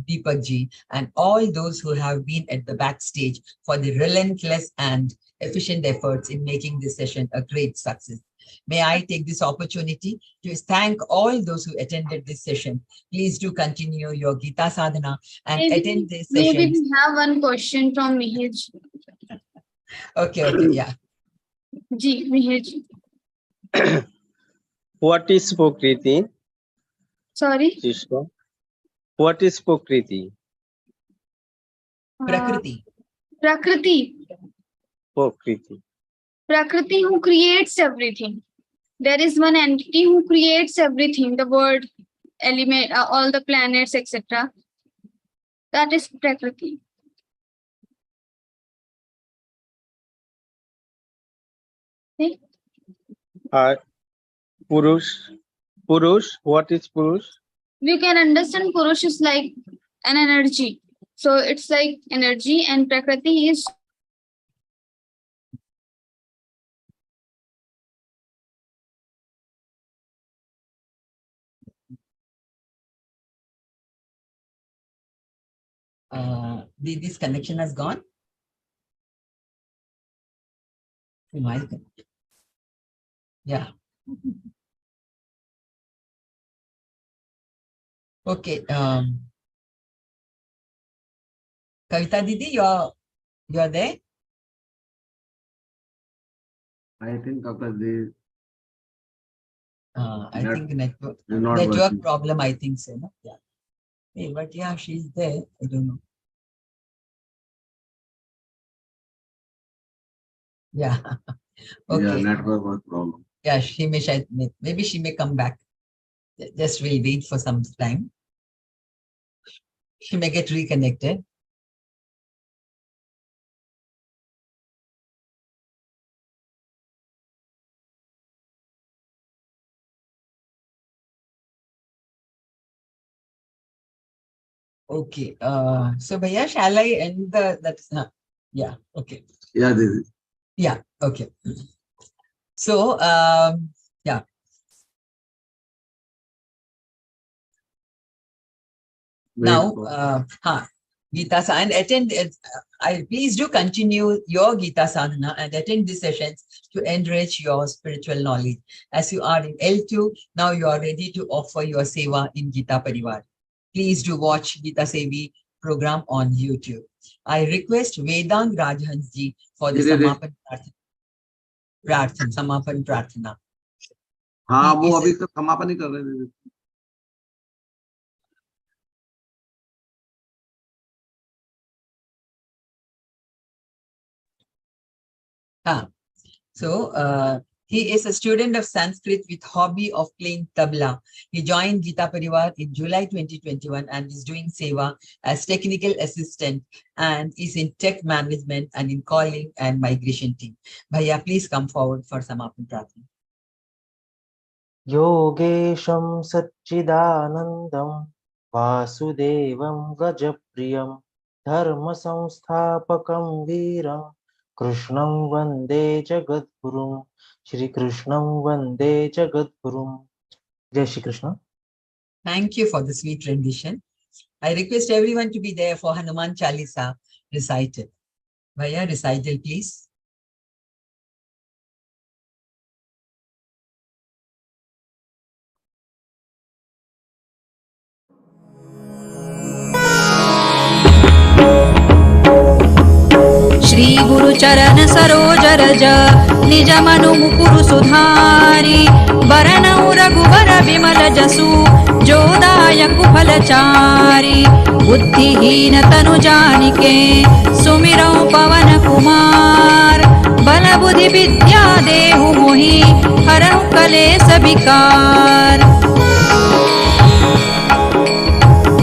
Deepakji and all those who have been at the backstage for the relentless and efficient efforts in making this session a great success. May I take this opportunity to thank all those who attended this session. Please do continue your Geeta sadhana and attend this session. Maybe we have one question from Mihir. Okay, yeah. Ji, Mihir. What is Prakriti? Sorry? Krishna? What is Prakriti? Prakriti. Prakriti. Prakriti. Prakriti who creates everything. There is one entity who creates everything, the world, element, all the planets, etc. That is Prakriti. Okay. Purush. Purush. What is Purush? We can understand Purush is like an energy. So it's like energy, and Prakriti is this connection has gone. Yeah. Okay. Kavita Didi, you're there? I think after the I think network working. problem, I think so. No? Yeah. Hey, but yeah, she's there. I don't know. Yeah. Okay. Yeah, network was problem. Yeah, maybe she may come back. Just we'll wait for some time. She may get reconnected. Okay. So Bhaiya, shall I end that's yeah, okay. Yeah, Didi. Yeah, okay. So yeah. Now Geeta and attend please do continue your Geeta sadhana and attend these sessions to enrich your spiritual knowledge. As you are in L2, now you are ready to offer your seva in Geeta Parivar. Please do watch Geeta Sevi program on YouTube. I request Vedang Rajhansji for the Samapan Prarthana. हाँ वो अभी तक समापन ही कर रहे थे So he is a student of Sanskrit with hobby of playing tabla. He joined Geeta Parivar in July 2021 and is doing seva as technical assistant and is in tech management and in calling and migration team. Bhaiya, please come forward for Samapan Prarthana. Yogesham Satchidanandam Vasudevam Gajapriyam Dharma Samsthapakam Veeram Krishnam Vande Jagadgurum Shri Krishnam Vande Jagadgurum. Jai Shri Krishna. Thank you for the sweet rendition. I request everyone to be there for Hanuman Chalisa recital. Bhaiya, recital please. Shri गुरु चरण सरोज रज निज मनु मुकुरु सुधारी बरनउ रघुबर विमल जसु जो दायक फलचारी बुद्धिहीन तनु जानिके सुमिरौ पवन कुमार बल बुद्धि विद्या देहु मोहि हरहु कलेस विकार।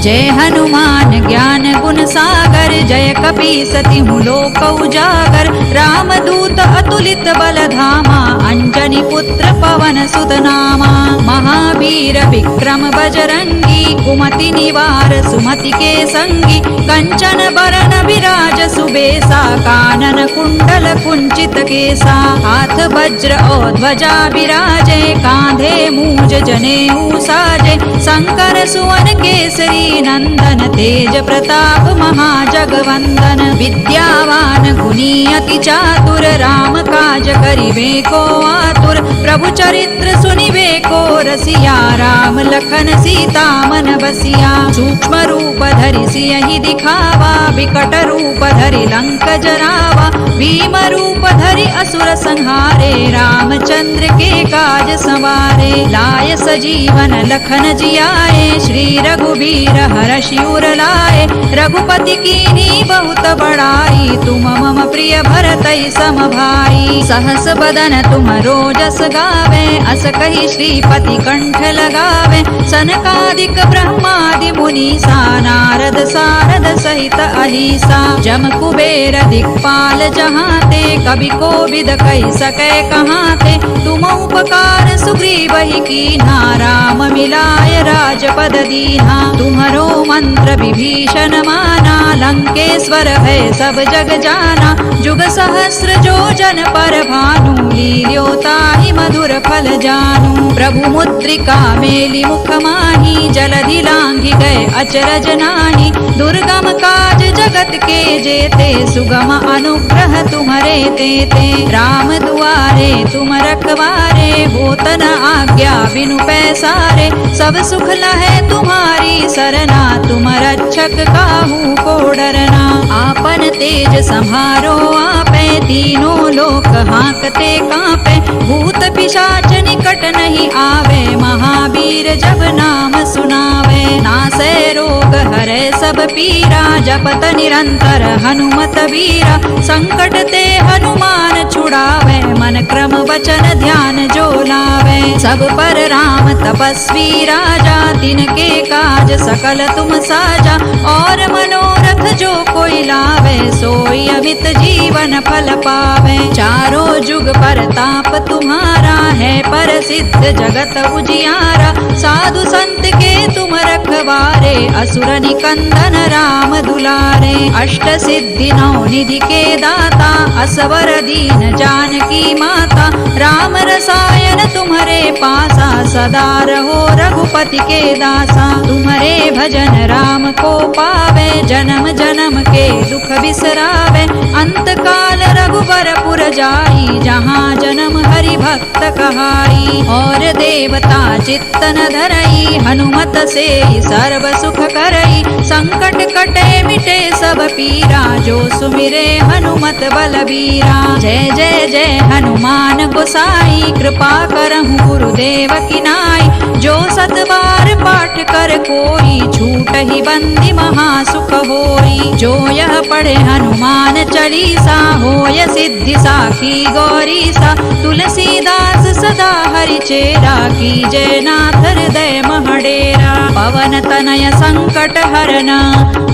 जय हनुमान ज्ञान गुण सागर जय कपीसति लोक उजागर रामदूत अतुलित बल धामा अंजनी पुत्र पवन सुत नामा महावीर विक्रम बजरंगी कुमति निवार सुमति के संगी कंचन बरन विराज सुबेसा कानन कुंडल कुंचित केसा हाथ वज्र और ध्वजा विराजे कांधे मूज जनेऊ साजे शंकर सुवन केसरी नंदन तेज प्रताप महाजगवंदन विद्यावान गुणी अति चातुर राम काज करिबे को आतुर प्रभु चरित्र सुनिबे को रसिया राम लखन सीता मन बसिया सूक्ष्म रूप धरि सियहि दिखावा विकट रूप धरि लंक जरावा भीम रूप धरि असुर संहारे रामचंद्र के काज संवारे लाय सजीवन लखन जियाए श्री रघुबीर हरषि उर लाए रघुपति कीन्ही बहुत बड़ाई तुम मम प्रिय भरतई सम भाई सहस बदन तुम रोजस गावे अस कहि श्रीपति कंठ लगावे सनकादिक ब्रह्मादि मुनीसा नारद सारद सहित अहिसा जम कुबेर दिक्पाल जहाते कवि कोविद कहि सकै कहाते तुम उपकार सुग्रीवहि कीन्हा राम मिलाय राजपद दीन्हा तुम्हरो मंत्र विभीषण माना लंकेश्वर है सब जग जाना जुग सहस्र जो जन पर भानु लील्योताहि मधुर फल जानू प्रभु मुद्रिका मेलि मुख माही जलधि लांघि गए अचरज नाही दुर्गम काज जगत के जेते सुगम अनुग्रह तुम्हरे तेते राम दुआरे तुम रखवारे होत न आज्ञा बिनु पैसारे सब सुख लहै तुम्हारी सरना तुम रक्षक काहू को डरना आपन तेज सम्हारो आपे तीनों लोक हांकते कांपे भूत पिशाच निकट नहीं आवे महावीर जब नाम सुनावे नासै रोग हरै सब पीरा जपत निरंतर हनुमत वीरा संकट ते हनुमान छुड़ावे मन क्रम वचन ध्यान जो लावे सब पर राम तपस्वी राजा तिनके काज सकल तुम साजा और मनोरथ जो कोई लावे सोई अमित जीवन फल पावे चारों जुग पर ताप तुम्हारा है पर सिद्ध जगत उजियारा साधु संत के तुम रखवारे असुर निकंदन राम दुलारे अष्ट सिद्धि नौ निधि के दाता असवर दीन जानकी माता राम रसायन तुम्हारे पासा सदा रहो रघुपति के दासा तुम्हारे भजन राम को पावे जन्म जन्म के दुख बिसरावे अंत काल रघुबर पुर जाई जहाँ जन्म हरि भक्त कहाई और देवता चित्तन धरई हनुमत से सर्व सुख करई संकट कटे मिटे सब पीरा जो सुमिरे हनुमत बलबीरा जय जय जय हनुमान गोसाई कृपा करहु गुरुदेव की नाई जो सत बार पाठ कर कोई छूट ही बंदी महासुख होई जो यह पढ़े हनुमान चालीसा होय सिद्धि साखी गौरीसा तुलसीदास सदा हरि चेरा की जय नाथ हृदय महडेरा पवन तनय संकट हरना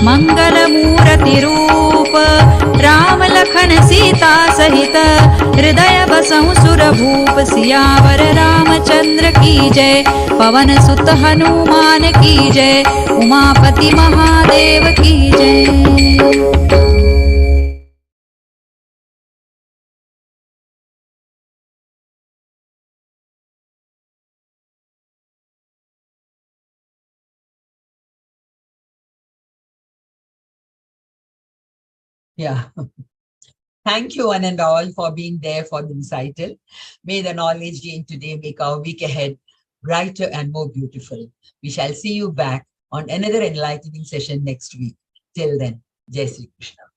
मंगल मूर्ति रूप राम लखन सीता सहित हृदय बसहु सुर भूप सियावर रामचंद्र की जय पवन सुत हनुमान की जय उमापति महादेव की जय। Yeah. Thank you one and all for being there for the recital. May the knowledge gained today make our week ahead brighter and more beautiful. We shall see you back on another enlightening session next week. Till then, Jai Shri Krishna.